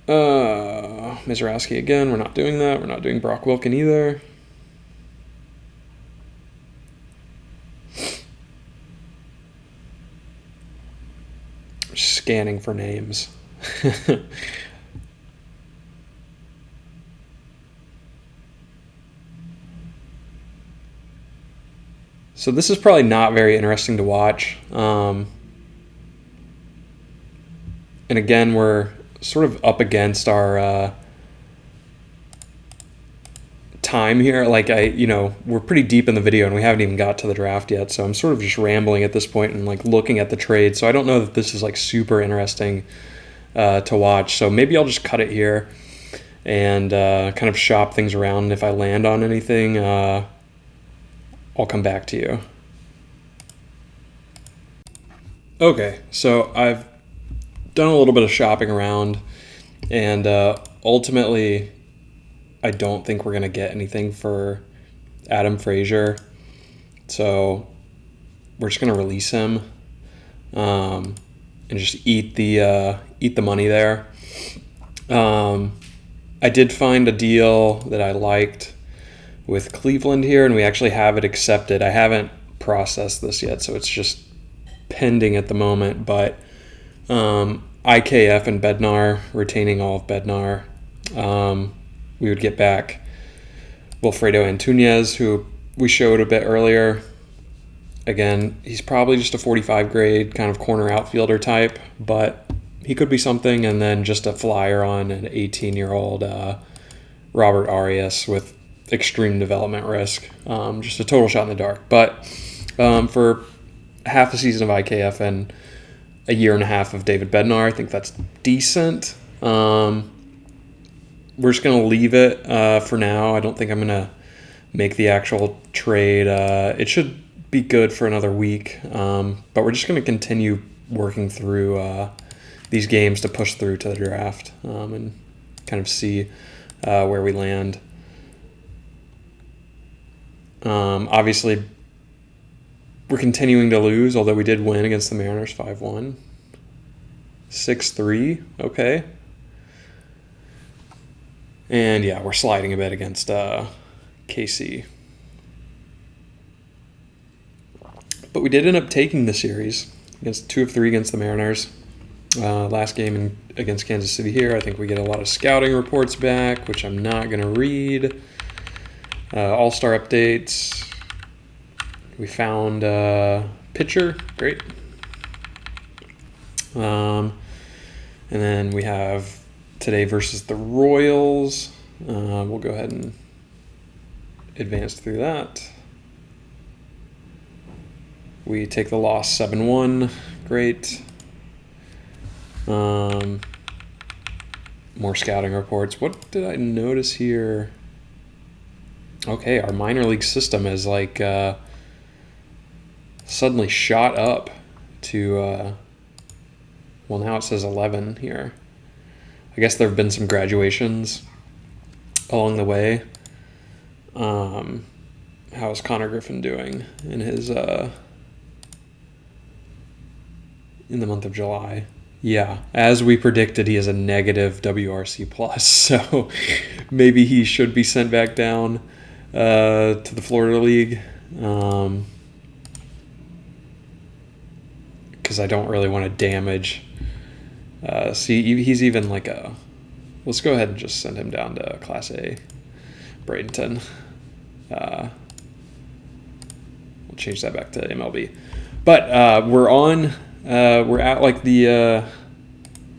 Mizrowski again. We're not doing that. We're not doing Brock Wilken either. Scanning for names. So this is probably not very interesting to watch. And again, we're sort of up against our time here. Like we're pretty deep in the video and we haven't even got to the draft yet. So I'm sort of just rambling at this point and like looking at the trade. So I don't know that this is like super interesting to watch. So maybe I'll just cut it here and kind of shop things around. If I land on anything, I'll come back to you. Okay, so I've done a little bit of shopping around, and ultimately, I don't think we're going to get anything for Adam Frazier. So we're just going to release him and just eat the money there. I did find a deal that I liked with Cleveland here, and we actually have it accepted. I haven't processed this yet, so it's just pending at the moment. But IKF and Bednar, retaining all of Bednar, we would get back Wilfredo Antunez, who we showed a bit earlier. Again, he's probably just a 45 grade kind of corner outfielder type, but he could be something. And then just a flyer on an 18-year-old Robert Arias with extreme development risk, just a total shot in the dark. But for half a season of IKF and a year and a half of David Bednar, I think that's decent. We're just going to leave it for now. I don't think I'm going to make the actual trade. It should be good for another week, but we're just going to continue working through these games to push through to the draft and kind of see where we land. Obviously, we're continuing to lose, although we did win against the Mariners 5-1. 6-3, okay. And yeah, we're sliding a bit against KC. But we did end up taking the series against 2 of 3 against the Mariners. Last game against Kansas City here, I think we get a lot of scouting reports back, which I'm not going to read. All-star updates. We found pitcher. Great. And then we have today versus the Royals. We'll go ahead and advance through that. We take the loss 7-1. Great. More scouting reports. What did I notice here? Okay, our minor league system is like suddenly shot up to, well, now it says 11 here. I guess there have been some graduations along the way. How is Connor Griffin doing in his in the month of July? Yeah, as we predicted, he has a negative WRC plus, so maybe he should be sent back down to the Florida League, because I don't really want to damage. See, he's even like a. Let's go ahead and just send him down to Class A, Bradenton. We'll change that back to MLB. But we're on. We're at like the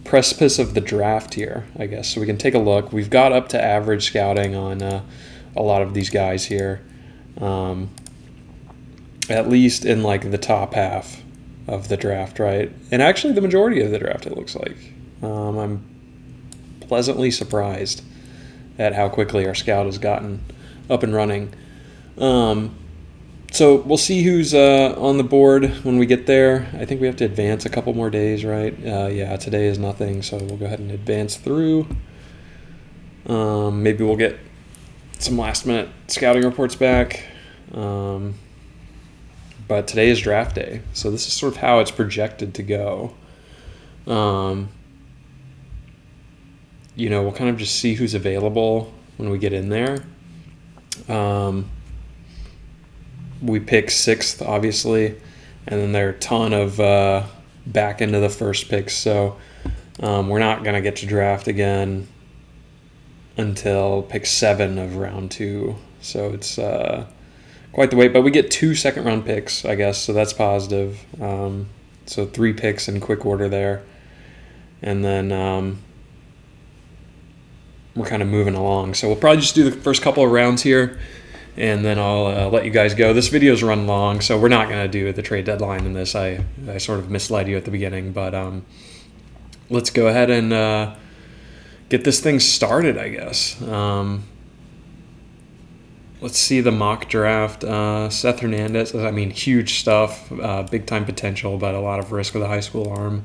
precipice of the draft here, I guess. So we can take a look. We've got up to average scouting on a lot of these guys here, at least in like the top half of the draft, right? And actually the majority of the draft, it looks like. I'm pleasantly surprised at how quickly our scout has gotten up and running. So we'll see who's on the board when we get there. I think we have to advance a couple more days, right? Yeah, today is nothing, so we'll go ahead and advance through. Maybe we'll get some last-minute scouting reports back. But today is draft day, so this is sort of how it's projected to go. we'll kind of just see who's available when we get in there. We pick 6th, obviously, and then there are a ton of back into the first picks. So we're not going to get to draft again until pick 7 of round 2. So it's quite the wait. But we get 2 second-round picks, I guess, so that's positive. So 3 picks in quick order there. And then we're kind of moving along. So we'll probably just do the first couple of rounds here, and then I'll let you guys go. This video's run long, so we're not going to do the trade deadline in this. I sort of misled you at the beginning, but let's go ahead and get this thing started, I guess. Let's see the mock draft. Seth Hernandez, huge stuff, big-time potential, but a lot of risk with a high school arm,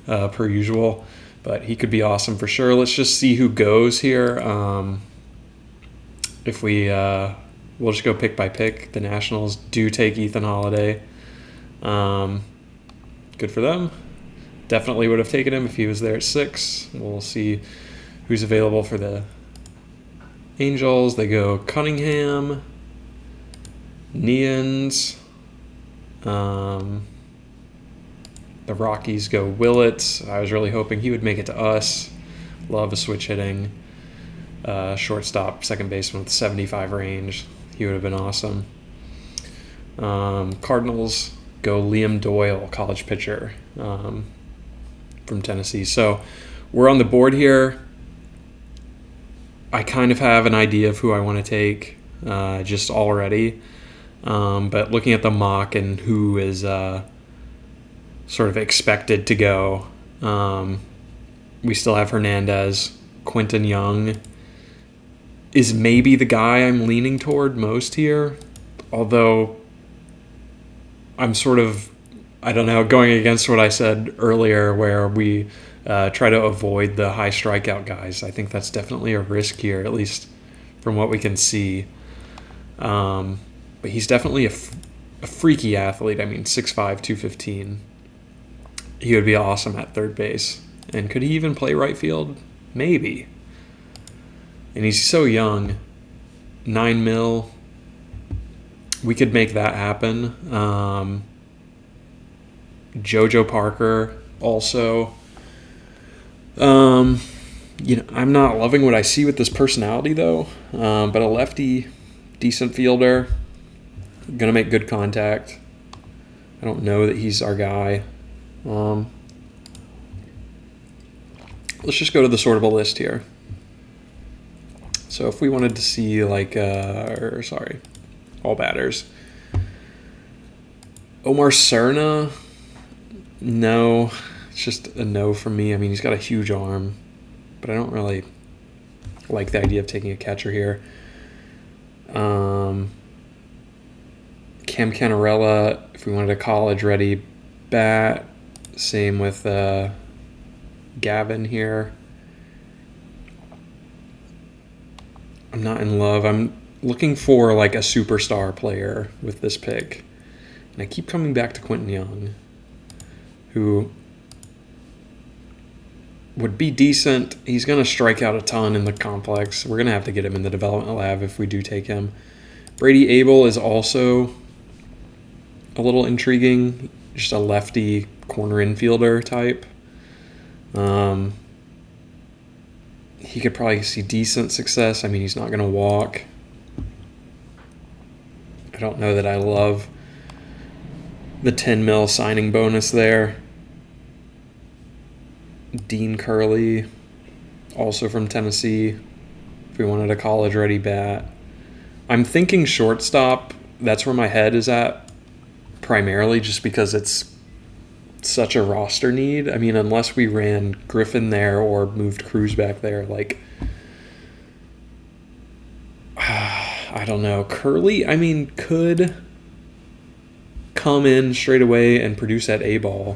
per usual. But he could be awesome for sure. Let's just see who goes here. If we'll just go pick by pick. The Nationals do take Ethan Holiday. Good for them. Definitely would have taken him if he was there at 6. We'll see who's available for the Angels. They go Cunningham, Neans. The Rockies go Willett. I was really hoping he would make it to us. Love a switch hitting shortstop, second baseman with 75 range. He would have been awesome. Cardinals go Liam Doyle, college pitcher from Tennessee. So we're on the board here. I kind of have an idea of who I want to take just already. But looking at the mock and who is sort of expected to go, we still have Hernandez. Quentin Young is maybe the guy I'm leaning toward most here, although I'm sort of, going against what I said earlier where we try to avoid the high strikeout guys. I think that's definitely a risk here, at least from what we can see. But he's definitely a freaky athlete. 6'5", 215. He would be awesome at third base. And could he even play right field? Maybe. And he's so young. $9 million. We could make that happen. JoJo Parker also. I'm not loving what I see with this personality, though. But a lefty, decent fielder. Going to make good contact. I don't know that he's our guy. Let's just go to the sortable list here. So if we wanted to see all batters. Omar Cerna, no, it's just a no from me. He's got a huge arm, but I don't really like the idea of taking a catcher here. Cam Canarella, if we wanted a college-ready bat. Same with Gavin here. I'm not in love. I'm looking for a superstar player with this pick. And I keep coming back to Quentin Young, who would be decent. He's going to strike out a ton in the complex. We're going to have to get him in the development lab if we do take him. Brady Abel is also a little intriguing. Just a lefty corner infielder type. He could probably see decent success. He's not going to walk. I don't know that I love the $10 million signing bonus there. Dean Curley, also from Tennessee, if we wanted a college-ready bat. I'm thinking shortstop. That's where my head is at, primarily just because it's such a roster need. Unless we ran Griffin there or moved Cruz back there, I don't know. Curley, could come in straight away and produce at A-ball.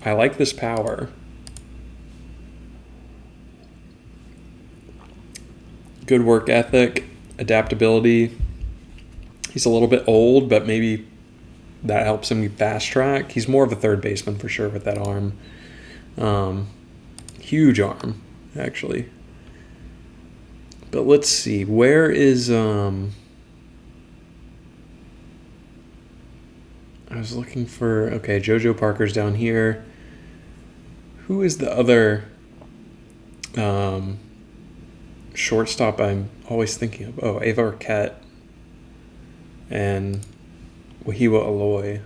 I like this power. Good work ethic, adaptability. He's a little bit old, but maybe that helps him fast track. He's more of a third baseman for sure with that arm. Huge arm, actually. But let's see. Where is I was looking for, okay, JoJo Parker's down here. Who is the other shortstop I'm always thinking of? Oh, Ava Arquette and Wahiwa Aloy.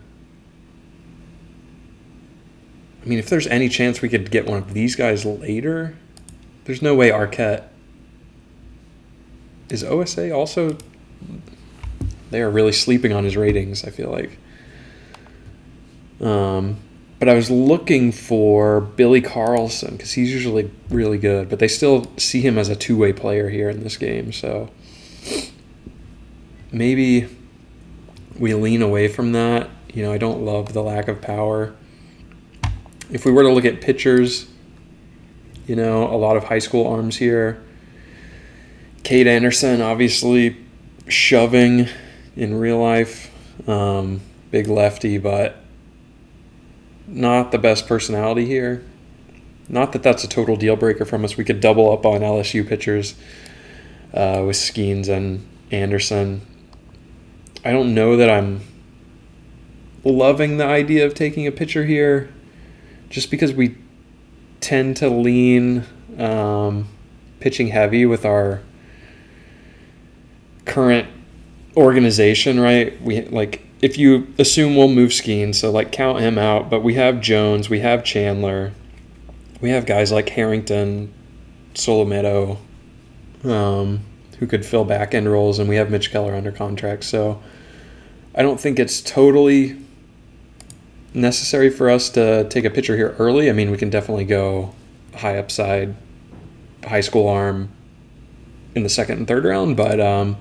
I mean, if there's any chance we could get one of these guys later, there's no way Arquette. Is OSA also? They are really sleeping on his ratings, I feel like. But I was looking for Billy Carlson because he's usually really good, but they still see him as a two-way player here in this game. So maybe we lean away from that. You know, I don't love the lack of power. If we were to look at pitchers, you know, a lot of high school arms here. Cade Anderson, obviously shoving in real life. Big lefty, but not the best personality here. Not that that's a total deal breaker from us. We could double up on LSU pitchers with Skeens and Anderson. I don't know that I'm loving the idea of taking a pitcher here just because we tend to lean pitching heavy with our current organization, right? We like if you assume we'll move Skeens, so like count him out, but we have Jones, we have Chandler, we have guys like Harrington, Solometo, who could fill back end roles, and we have Mitch Keller under contract. So I don't think it's totally necessary for us to take a pitcher here early. I mean, we can definitely go high upside, high school arm in the second and third round, but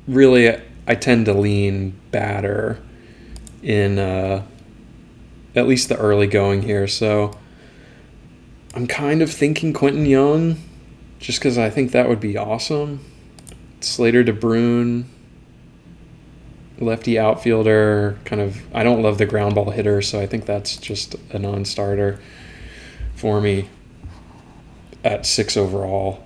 really I tend to lean batter in at least the early going here. So I'm kind of thinking Quentin Young just because I think that would be awesome. Slater DeBrune, lefty outfielder, kind of, I don't love the ground ball hitter, so I think that's just a non-starter for me at 6 overall.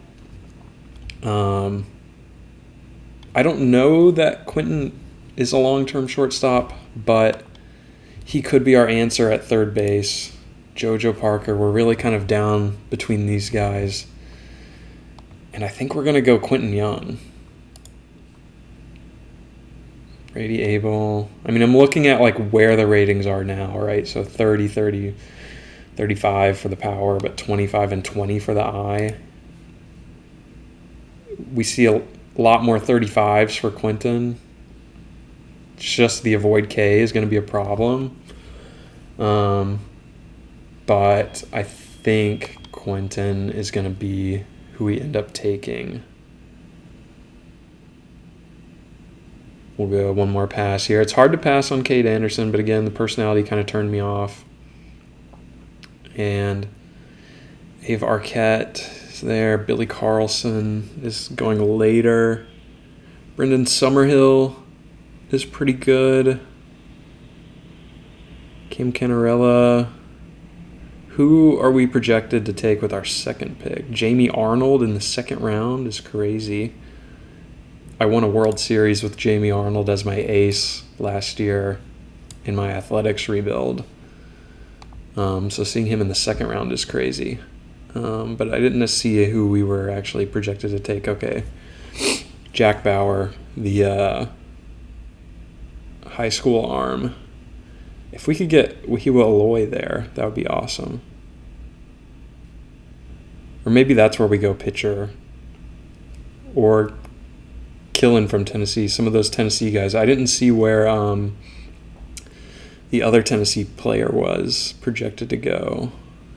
I don't know that Quentin is a long-term shortstop, but he could be our answer at third base. JoJo Parker, we're really kind of down between these guys. And I think we're going to go Quentin Young. Brady Abel. I mean, I'm looking at like where the ratings are now, right? So 30, 35 for the power, but 25 and 20 for the eye. We see a lot more 35s for Quentin. Just the avoid K is going to be a problem. But I think Quentin is going to be who we end up taking. We'll go one more pass here. It's hard to pass on Cade Anderson, but again, the personality kind of turned me off. And Ava Arquette is there. Billy Carlson is going later. Brendan Summerhill is pretty good. Kim Canarella. Who are we projected to take with our second pick? Jamie Arnold in the second round is crazy. I won a World Series with Jamie Arnold as my ace last year in my athletics rebuild. So seeing him in the second round is crazy. But I didn't see who we were actually projected to take. Okay. Jack Bauer, the high school arm. If we could get Wahiwa Aloy there, that would be awesome. Or maybe that's where we go pitcher. Or Killen from Tennessee. Some of those Tennessee guys. I didn't see where the other Tennessee player was projected to go.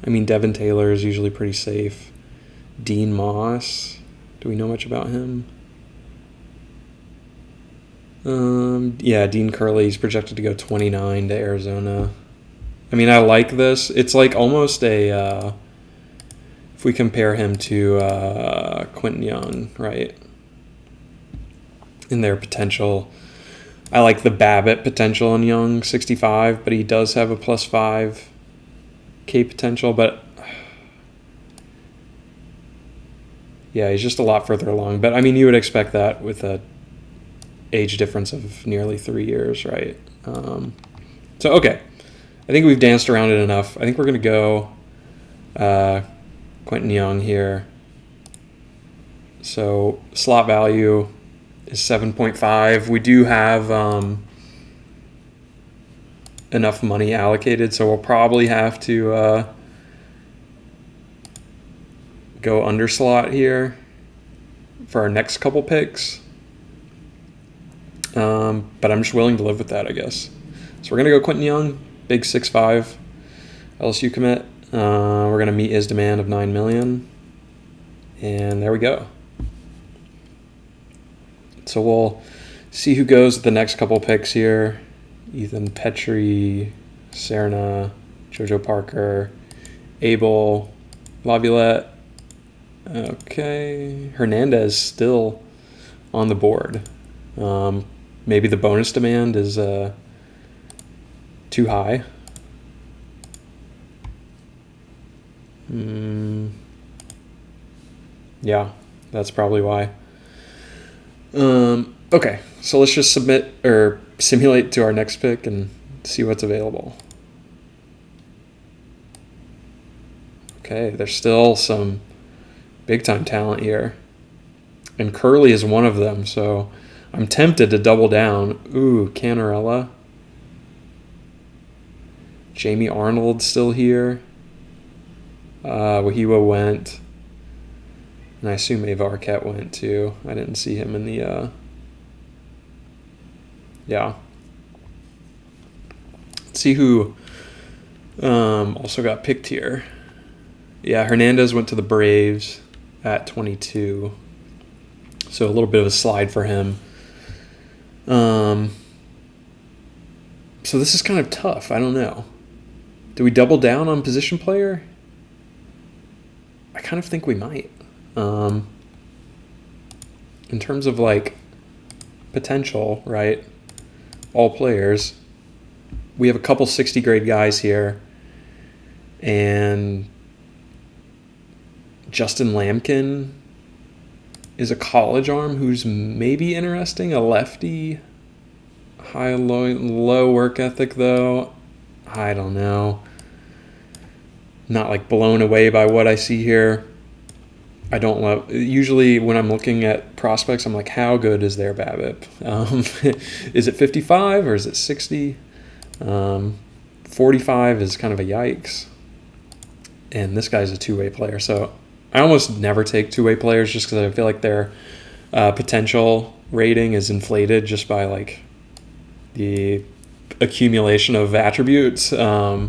I mean, Devin Taylor is usually pretty safe. Dean Moss. Do we know much about him? Yeah, Dean Curley's projected to go 29 to Arizona. I mean, I like this. It's like almost a, if we compare him to Quentin Young, right? In their potential. I like the Babbitt potential in Young, 65, but he does have a +5 K potential, but Yeah, he's just a lot further along. But, I mean, you would expect that with a age difference of nearly 3 years, right? So, okay. I think we've danced around it enough. I think we're going to go Quentin Young here. So, slot value is 7.5. We do have enough money allocated, so we'll probably have to go under slot here for our next couple picks. But I'm just willing to live with that, I guess. So we're going to go Quentin Young, big 6'5", LSU commit. We're going to meet his demand of $9 million. And there we go. So we'll see who goes with the next couple picks here. Ethan Petrie, Serna, JoJo Parker, Abel, Laviolette. Okay. Hernandez still on the board. Maybe the bonus demand is too high. Yeah, that's probably why. Okay, so let's just simulate to our next pick and see what's available. Okay, there's still some big-time talent here. And Curley is one of them, so I'm tempted to double down. Ooh, Canarella. Jamie Arnold's still here. Wahiwa went. And I assume Ava Arquette went too. I didn't see him in the... Yeah. Let's see who also got picked here. Yeah, Hernandez went to the Braves at 22. So a little bit of a slide for him. So this is kind of tough. I don't know. Do we double down on position player? I kind of think we might. In terms of like potential, right? All players. We have a couple 60 grade guys here. And Justin Lampkin is a college arm who's maybe interesting. A lefty. Low work ethic, though. I don't know. Not like blown away by what I see here. I don't love. Usually, when I'm looking at prospects, I'm like, how good is their BABIP? Is it 55 or is it 60? 45 is kind of a yikes. And this guy's a two-way player, so I almost never take two-way players just because I feel like their potential rating is inflated just by like the accumulation of attributes. I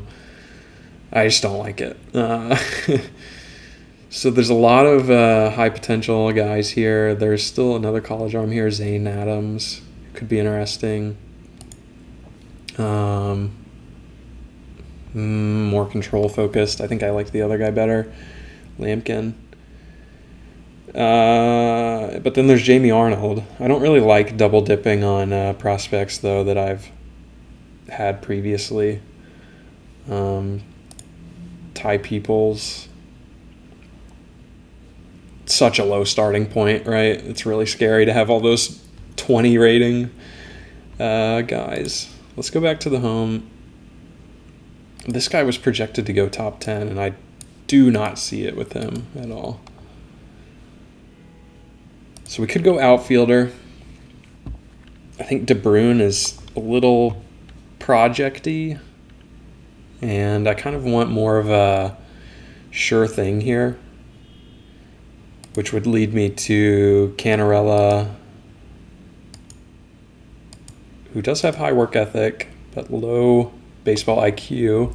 just don't like it. So there's a lot of high potential guys here. There's still another college arm here, Zane Adams. Could be interesting. More control focused. I think I like the other guy better, Lampkin. But then there's Jamie Arnold. I don't really like double dipping on prospects though that I've had previously. Ty Peoples. Such a low starting point, right? It's really scary to have all those 20 rating guys. Let's go back to the home. This guy was projected to go top 10, and I do not see it with him at all. So we could go outfielder. I think DeBruyne is a little project-y, and I kind of want more of a sure thing here, which would lead me to Canarella, who does have high work ethic, but low baseball IQ.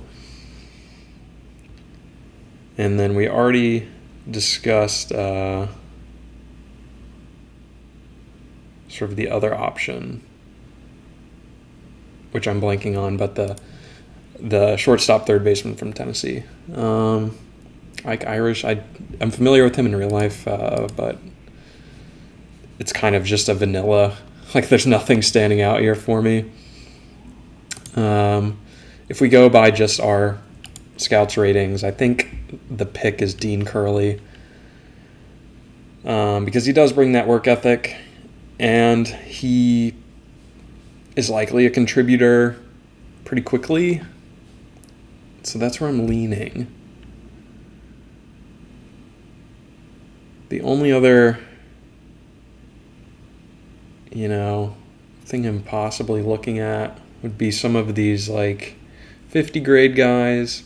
And then we already discussed sort of the other option, which I'm blanking on, but the shortstop third baseman from Tennessee. Ike Irish, I'm familiar with him in real life, but it's kind of just a vanilla. Like, there's nothing standing out here for me. If we go by just our scouts ratings, I think the pick is Dean Curley. because he does bring that work ethic, and he is likely a contributor pretty quickly. So that's where I'm leaning. The only other, thing I'm possibly looking at would be some of these 50 grade guys.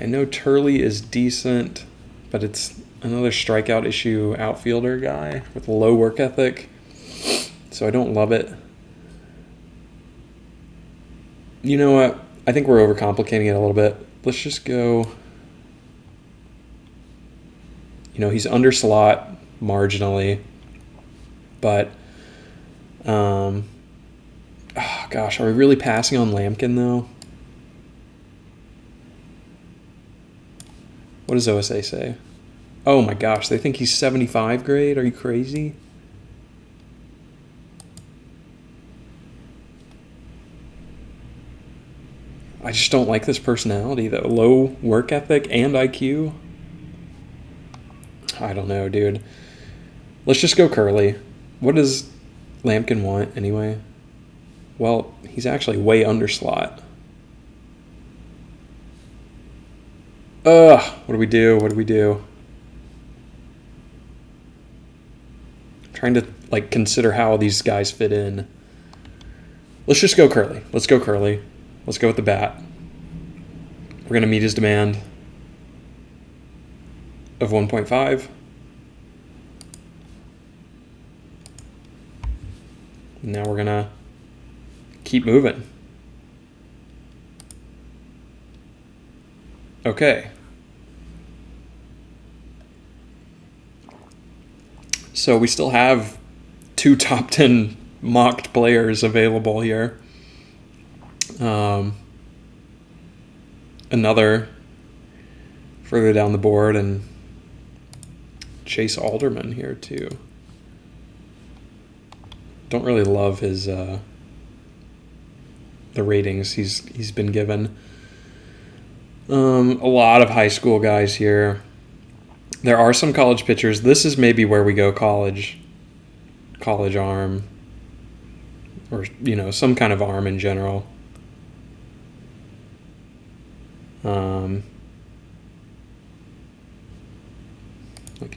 I know Turley is decent, but it's another strikeout issue outfielder guy with a low work ethic. So I don't love it. You know what? I think we're overcomplicating it a little bit. Let's just go. He's under slot marginally, but are we really passing on Lampkin though? What does OSA say? Oh my gosh, they think he's 75 grade? Are you crazy? I just don't like this personality though. Low work ethic and IQ. I don't know, dude. Let's just go Curly. What does Lampkin want anyway? Well, he's actually way under slot. What do we do? I'm trying to consider how these guys fit in. Let's just go Curly. Let's go with the bat. We're going to meet his demand of 1.5. Now we're going to keep moving. Okay. So we still have 2 top 10 mocked players available here. Another further down the board, and Chase Alderman here too. Don't really love his the ratings he's been given. A lot of high school guys here. There are some college pitchers. This is maybe where we go college arm, or some kind of arm in general.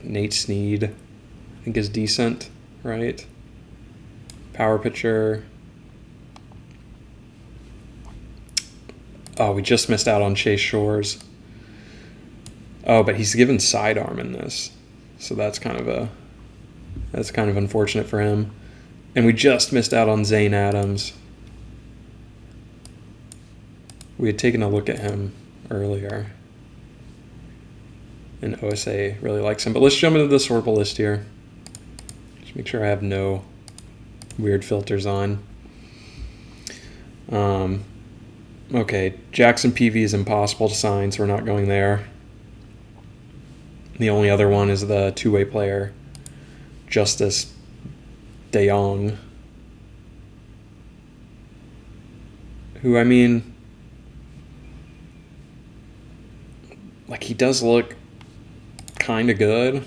Nate Snead, I think is decent, right? Power pitcher. Oh, we just missed out on Chase Shores. Oh, but he's given sidearm in this, so that's kind of unfortunate for him. And we just missed out on Zane Adams. We had taken a look at him earlier, and OSA really likes him. But let's jump into the Sorpal list here. Just make sure I have no weird filters on. Okay, Jackson Peavy is impossible to sign, so we're not going there. The only other one is the two-way player, Justice DeYoung, who, he does look kind of good,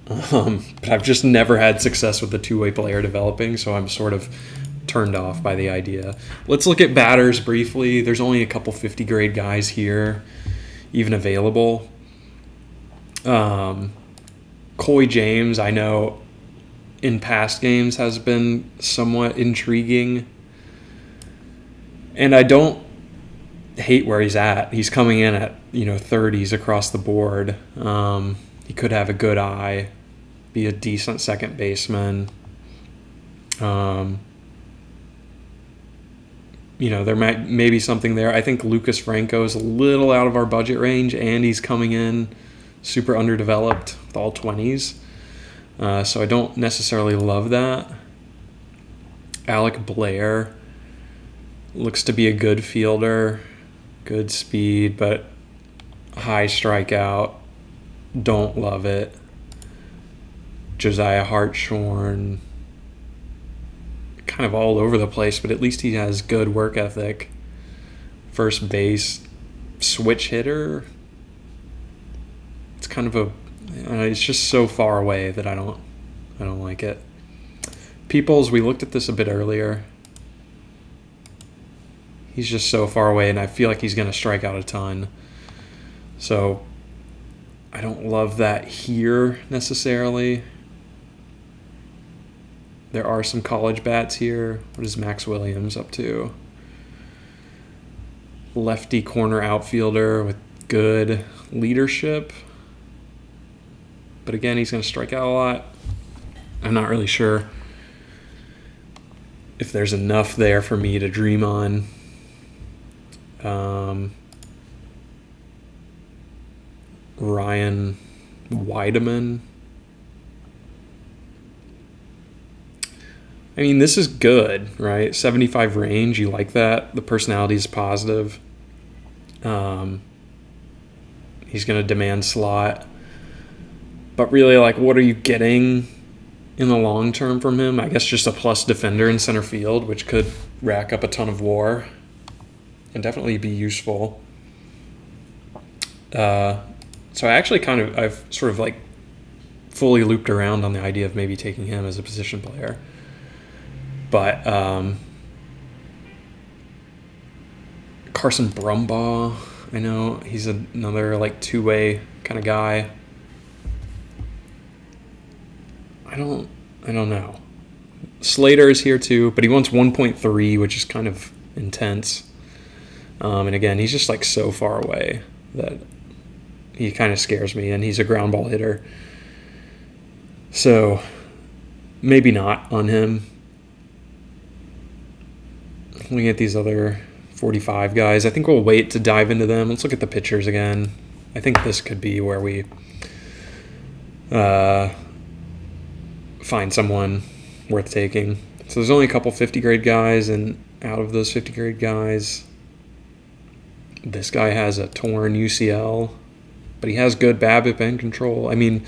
but I've just never had success with the two-way player developing, so I'm sort of turned off by the idea. Let's look at batters briefly. There's only a couple 50-grade guys here even available. Coy James, I know in past games has been somewhat intriguing, and I don't hate where he's at. He's coming in at 30s across the board. He could have a good eye, be a decent second baseman. There may be something there. I think Lucas Franco is a little out of our budget range, and he's coming in super underdeveloped with all 20s. So I don't necessarily love that. Alec Blair looks to be a good fielder, good speed, but high strikeout. Don't love it. Josiah Hartshorn, kind of all over the place, but at least he has good work ethic. First base, switch hitter. It's kind of it's just so far away that I don't like it. Peoples, we looked at this a bit earlier. He's just so far away, and I feel like he's going to strike out a ton. So I don't love that here necessarily. There are some college bats here. What is Max Williams up to? Lefty corner outfielder with good leadership. But again, he's going to strike out a lot. I'm not really sure if there's enough there for me to dream on. Ryan Weideman. I mean, this is good, right? 75 range, you like that. The personality is positive. He's going to demand slot. But really, like, what are you getting in the long term from him? I guess just a plus defender in center field, which could rack up a ton of WAR and definitely be useful. So I actually I've sort of like fully looped around on the idea of maybe taking him as a position player. But Carson Brumbaugh, I know he's another like two-way kind of guy. I don't know. Slater is here too, but he wants 1.3, which is kind of intense. And again, he's just like so far away that he kind of scares me, and he's a ground ball hitter. So maybe not on him. Looking at these other 45 guys, I think we'll wait to dive into them. Let's look at the pitchers again. I think this could be where we find someone worth taking. So there's only a couple 50-grade guys, and out of those 50-grade guys, this guy has a torn UCL, but he has good BABIP and control. I mean,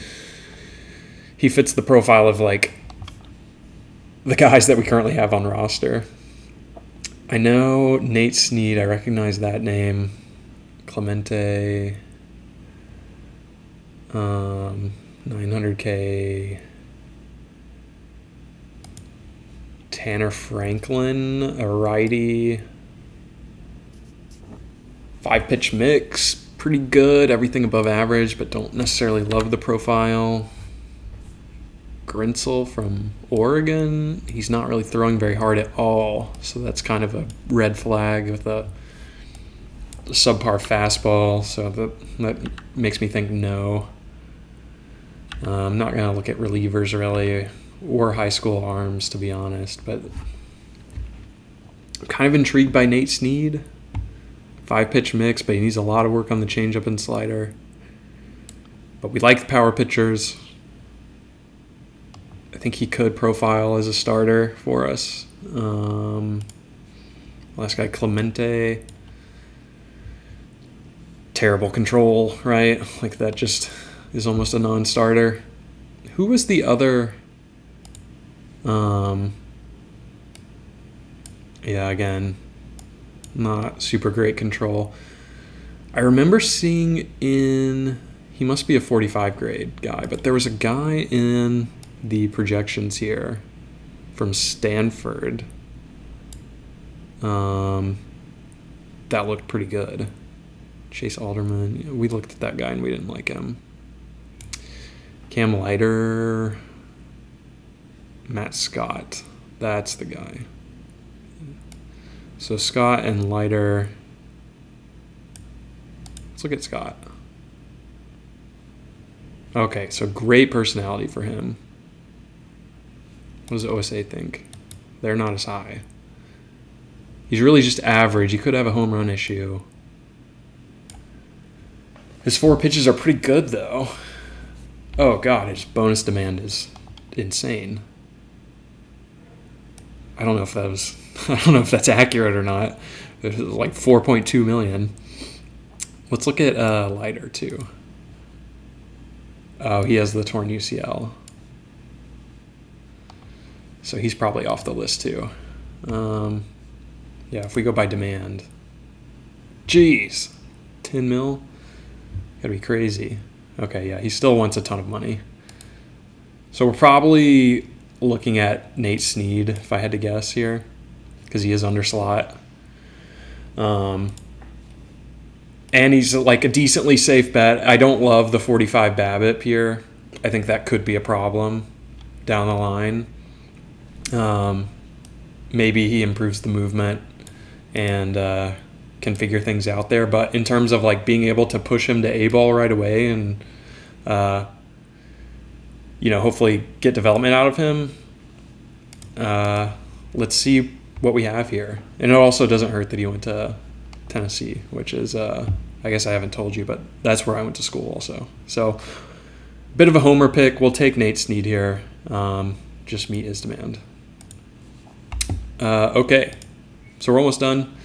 he fits the profile of like the guys that we currently have on roster. I know Nate Snead, I recognize that name. Clemente, 900K. Tanner Franklin, a righty. 5-pitch mix, pretty good. Everything above average, but don't necessarily love the profile. Grinsel from Oregon, he's not really throwing very hard at all, so that's kind of a red flag with a subpar fastball, so that makes me think no. I'm not going to look at relievers really, or high school arms, to be honest, but I'm kind of intrigued by Nate Snead. 5-pitch mix, but he needs a lot of work on the changeup and slider. But we like the power pitchers. I think he could profile as a starter for us. Last guy, Clemente. Terrible control, right? Like that just is almost a non-starter. Who was the other? Yeah, again, not super great control. I remember seeing he must be a 45 grade guy, but there was a guy in the projections here from Stanford that looked pretty good. Chase Alderman. We looked at that guy and we didn't like him. Cam Leiter. Matt Scott. That's the guy. So Scott and Leiter. Let's look at Scott. Okay, so great personality for him. What does OSA think? They're not as high. He's really just average. He could have a home run issue. His 4 pitches are pretty good, though. Oh, God, his bonus demand is insane. I don't know if that's accurate or not. It's like 4.2 million. Let's look at Leiter, too. Oh, he has the torn UCL. So he's probably off the list, too. Yeah, if we go by demand. Jeez. 10 mil? Gotta be crazy. Okay, yeah, he still wants a ton of money. So we're probably looking at Nate Snead, if I had to guess here, because he is under slot. And he's like a decently safe bet. I don't love the 45 BABIP here. I think that could be a problem down the line. Maybe he improves the movement and can figure things out there. But in terms of like being able to push him to A-ball right away and hopefully get development out of him, let's see what we have here. And it also doesn't hurt that he went to Tennessee, which is I guess I haven't told you, but that's where I went to school also. So bit of a homer pick. We'll take Nate Snead here. Just meet his demand. Okay, so we're almost done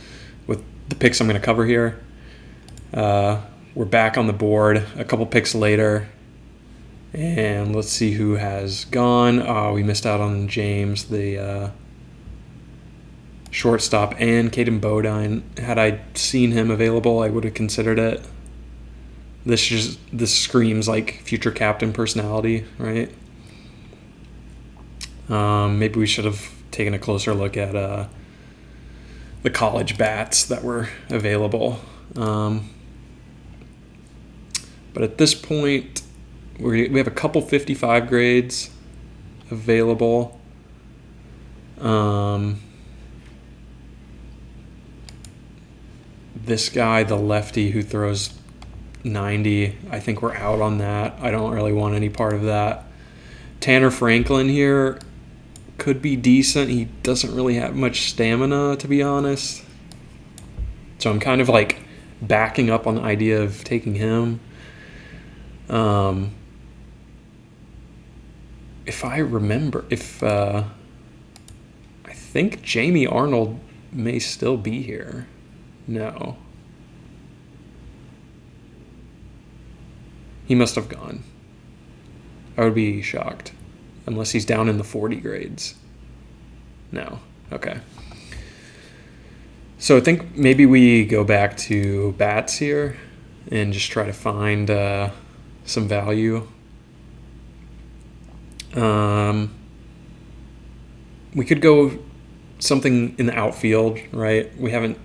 with the picks I'm going to cover here. We're back on the board a couple picks later, and let's see who has gone. Oh, we missed out on James, the shortstop, and Caden Bodine. Had I seen him available, I would have considered it. This screams like future captain personality, right? Maybe we should have taken a closer look at the college bats that were available. But at this point, we have a couple 55 grades available. This guy, the lefty who throws 90, I think we're out on that. I don't really want any part of that. Tanner Franklin here could be decent. He doesn't really have much stamina, to be honest. So I'm kind of like backing up on the idea of taking him. If I remember, I think Jamie Arnold may still be here. No. He must have gone. I would be shocked. Unless he's down in the 40 grades. No. Okay. So I think maybe we go back to bats here and just try to find some value. We could go something in the outfield, right? We haven't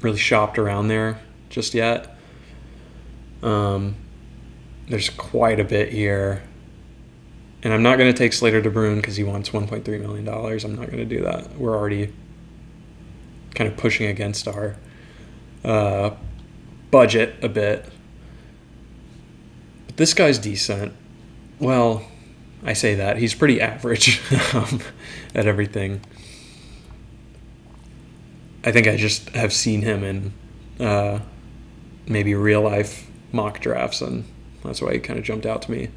really shopped around there just yet. There's quite a bit here. And I'm not going to take Slater DeBrune because he wants $1.3 million. I'm not going to do that. We're already kind of pushing against our budget a bit. But this guy's decent. Well, I say that. He's pretty average at everything. I think I just have seen him in maybe real-life mock drafts, and that's why he kind of jumped out to me.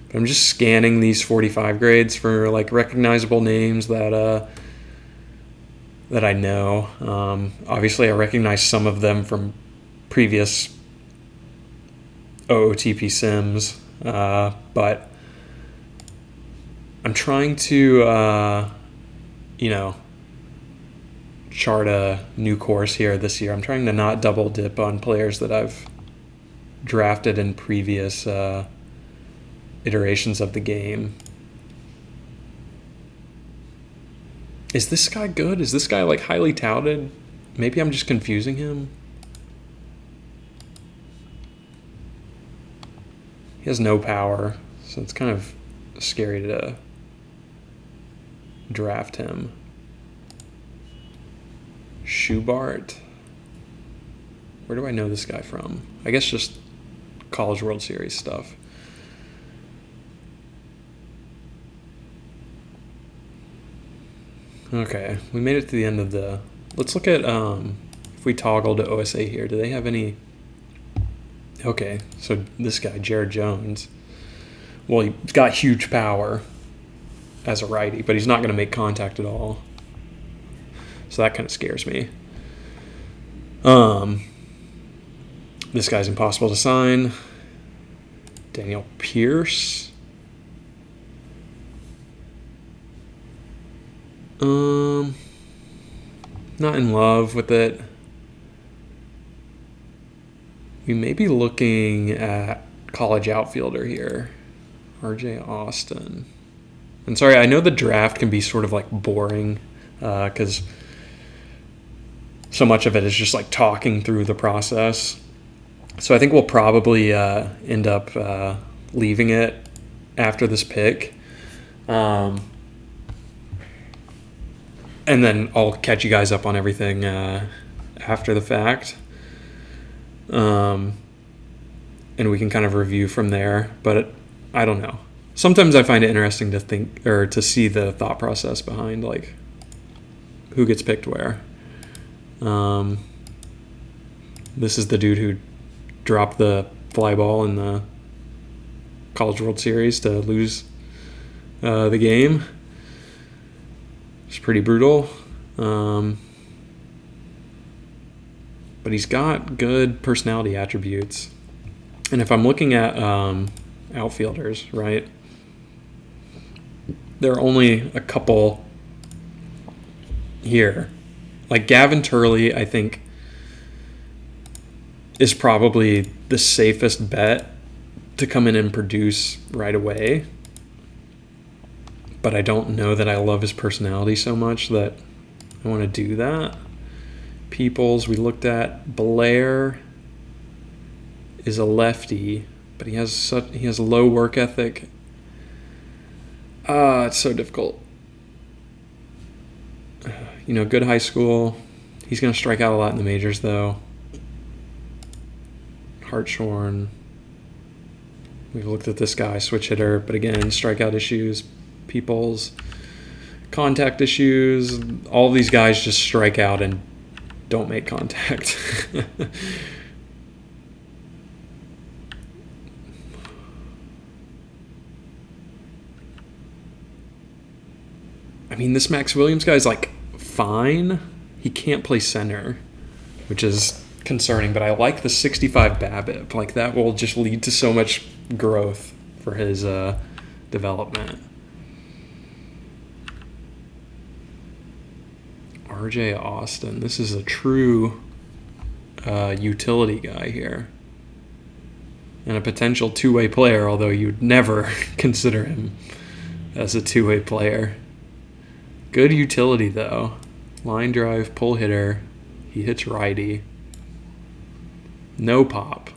But I'm just scanning these 45 grades for like recognizable names that I know. Obviously, I recognize some of them from previous OOTP sims, but I'm trying to, chart a new course here this year. I'm trying to not double dip on players that I've drafted in previous iterations of the game. Is this guy good? Is this guy like highly touted? Maybe I'm just confusing him. He has no power, so it's kind of scary to draft him. Schubart. Where do I know this guy from? I guess just College World Series stuff. Okay, we made it to the end of the... Let's look at, if we toggle to OSA here, do they have any... Okay, so this guy, Jared Jones, well, he's got huge power as a righty, but he's not going to make contact at all. So that kind of scares me. This guy's impossible to sign. Daniel Pierce. Not in love with it. We may be looking at college outfielder here. R.J. Austin. And sorry, I know the draft can be sort of like boring because so much of it is just like talking through the process. So I think we'll probably end up leaving it after this pick. And then I'll catch you guys up on everything after the fact. And we can kind of review from there. But I don't know. Sometimes I find it interesting to think or to see the thought process behind like who gets picked where. This is the dude who dropped the fly ball in the College World Series to lose the game. It's pretty brutal. But he's got good personality attributes. And if I'm looking at outfielders, right, there are only a couple here. Like Gavin Turley, I think, is probably the safest bet to come in and produce right away. But I don't know that I love his personality so much that I want to do that. Peoples, we looked at. Blair is a lefty, but he has low work ethic. It's so difficult. Good high school. He's going to strike out a lot in the majors, though. Hartshorn. We've looked at this guy, switch hitter, but again, strikeout issues. Peoples, contact issues. All these guys just strike out and don't make contact. I mean, this Max Williams guy's like fine. He can't play center, which is concerning, but I like the 65 BABIP. Like that will just lead to so much growth for his development. R.J. Austin. This is a true utility guy here. And a potential two-way player, although you'd never consider him as a two-way player. Good utility, though. Line drive, pull hitter. He hits righty. No pop.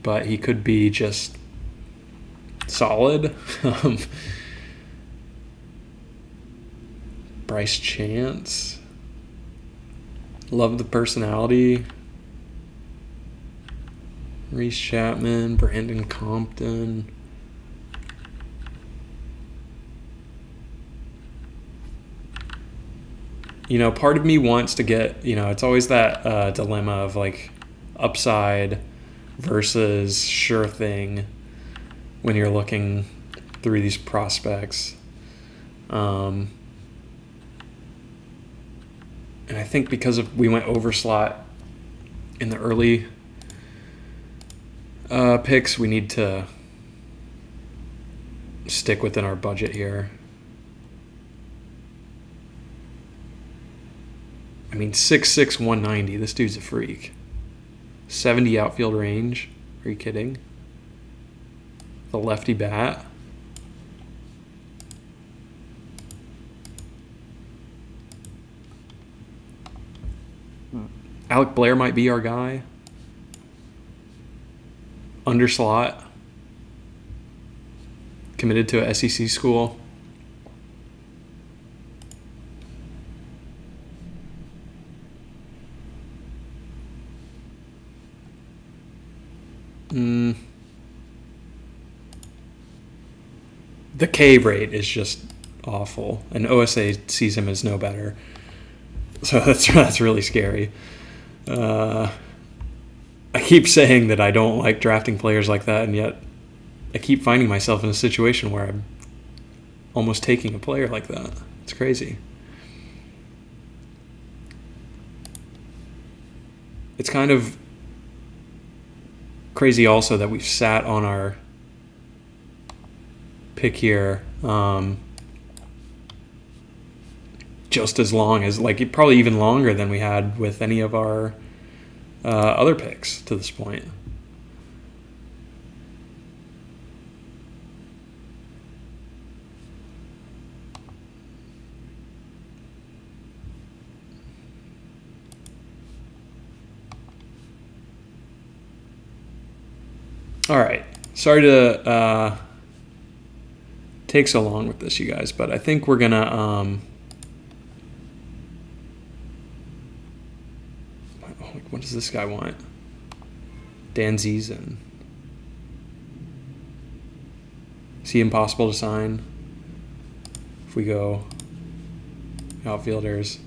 But he could be just solid. Bryce Chance. Love the personality. Reese Chapman, Brandon Compton. Part of me wants to get, it's always that dilemma of like upside versus sure thing when you're looking through these prospects. And I think because we went over slot in the early picks, we need to stick within our budget here. I mean, 6'6", 190. This dude's a freak. 70 outfield range. Are you kidding? The lefty bat. Alec Blair might be our guy. Under slot. Committed to a SEC school. The K rate is just awful, and OSA sees him as no better. So that's really scary. I keep saying that I don't like drafting players like that, and yet I keep finding myself in a situation where I'm almost taking a player like that. It's crazy. It's kind of crazy also that we've sat on our pick here just as long as, like, probably even longer than we had with any of our other picks to this point. All right. Sorry to take so long with this, you guys, but I think we're going to... what does this guy want? Dan Ziesen. Is he impossible to sign? If we go outfielders.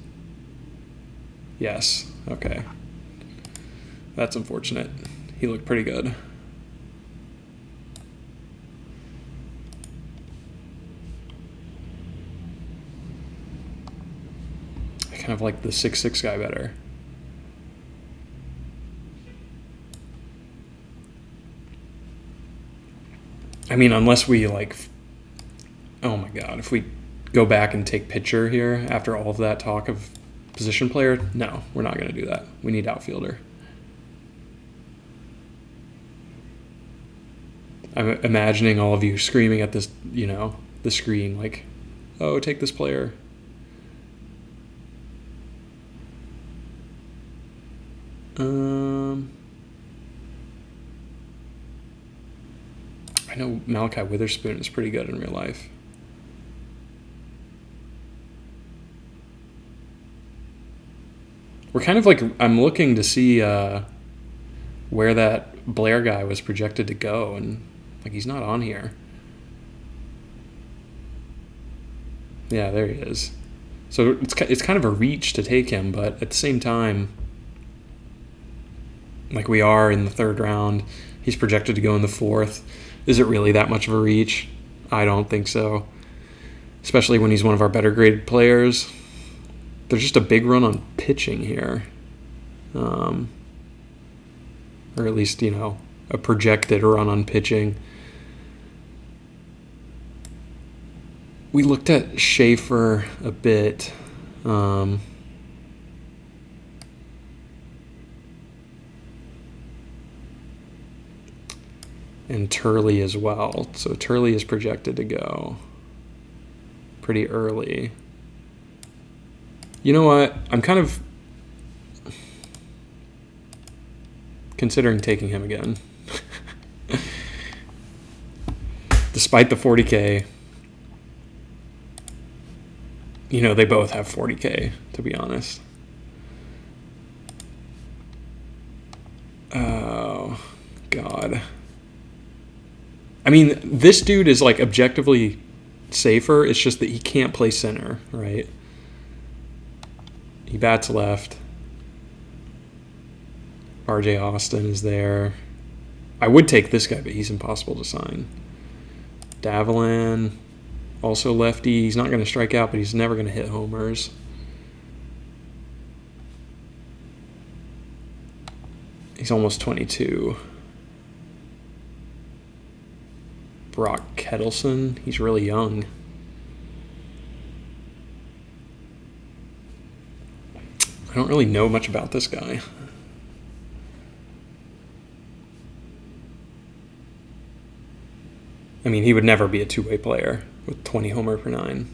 Yes. Okay. That's unfortunate. He looked pretty good. I kind of like the 6'6" guy better. I mean, unless we like, oh my God, if we go back and take pitcher here after all of that talk of position player, no, we're not going to do that. We need outfielder. I'm imagining all of you screaming at this, the screen like, oh, take this player. I know Malachi Witherspoon is pretty good in real life. We're kind of like, I'm looking to see where that Blair guy was projected to go, and like he's not on here. Yeah, there he is. So it's kind of a reach to take him, but at the same time, like we are in the third round, he's projected to go in the fourth. Is it really that much of a reach? I don't think so. Especially when he's one of our better graded players. There's just a big run on pitching here. Or at least, a projected run on pitching. We looked at Schaefer a bit. And Turley as well. So Turley is projected to go pretty early. You know what? I'm kind of considering taking him again. Despite the 40K, they both have 40K, to be honest. Oh, God. I mean, this dude is like objectively safer. It's just that he can't play center, right? He bats left. RJ Austin is there. I would take this guy, but he's impossible to sign. Davilan, also lefty. He's not going to strike out, but he's never going to hit homers. He's almost 22. Brock Kettleson, he's really young. I don't really know much about this guy. I mean, he would never be a two-way player with 20 homer per 9.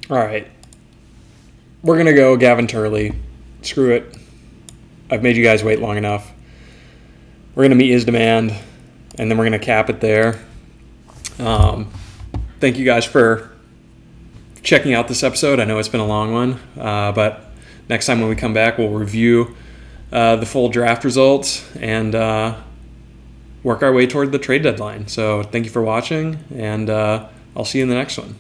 All right. We're going to go Gavin Turley. Screw it. I've made you guys wait long enough. We're going to meet his demand, and then we're going to cap it there. Thank you guys for checking out this episode. I know it's been a long one, but next time when we come back, we'll review the full draft results and work our way toward the trade deadline. So thank you for watching, and I'll see you in the next one.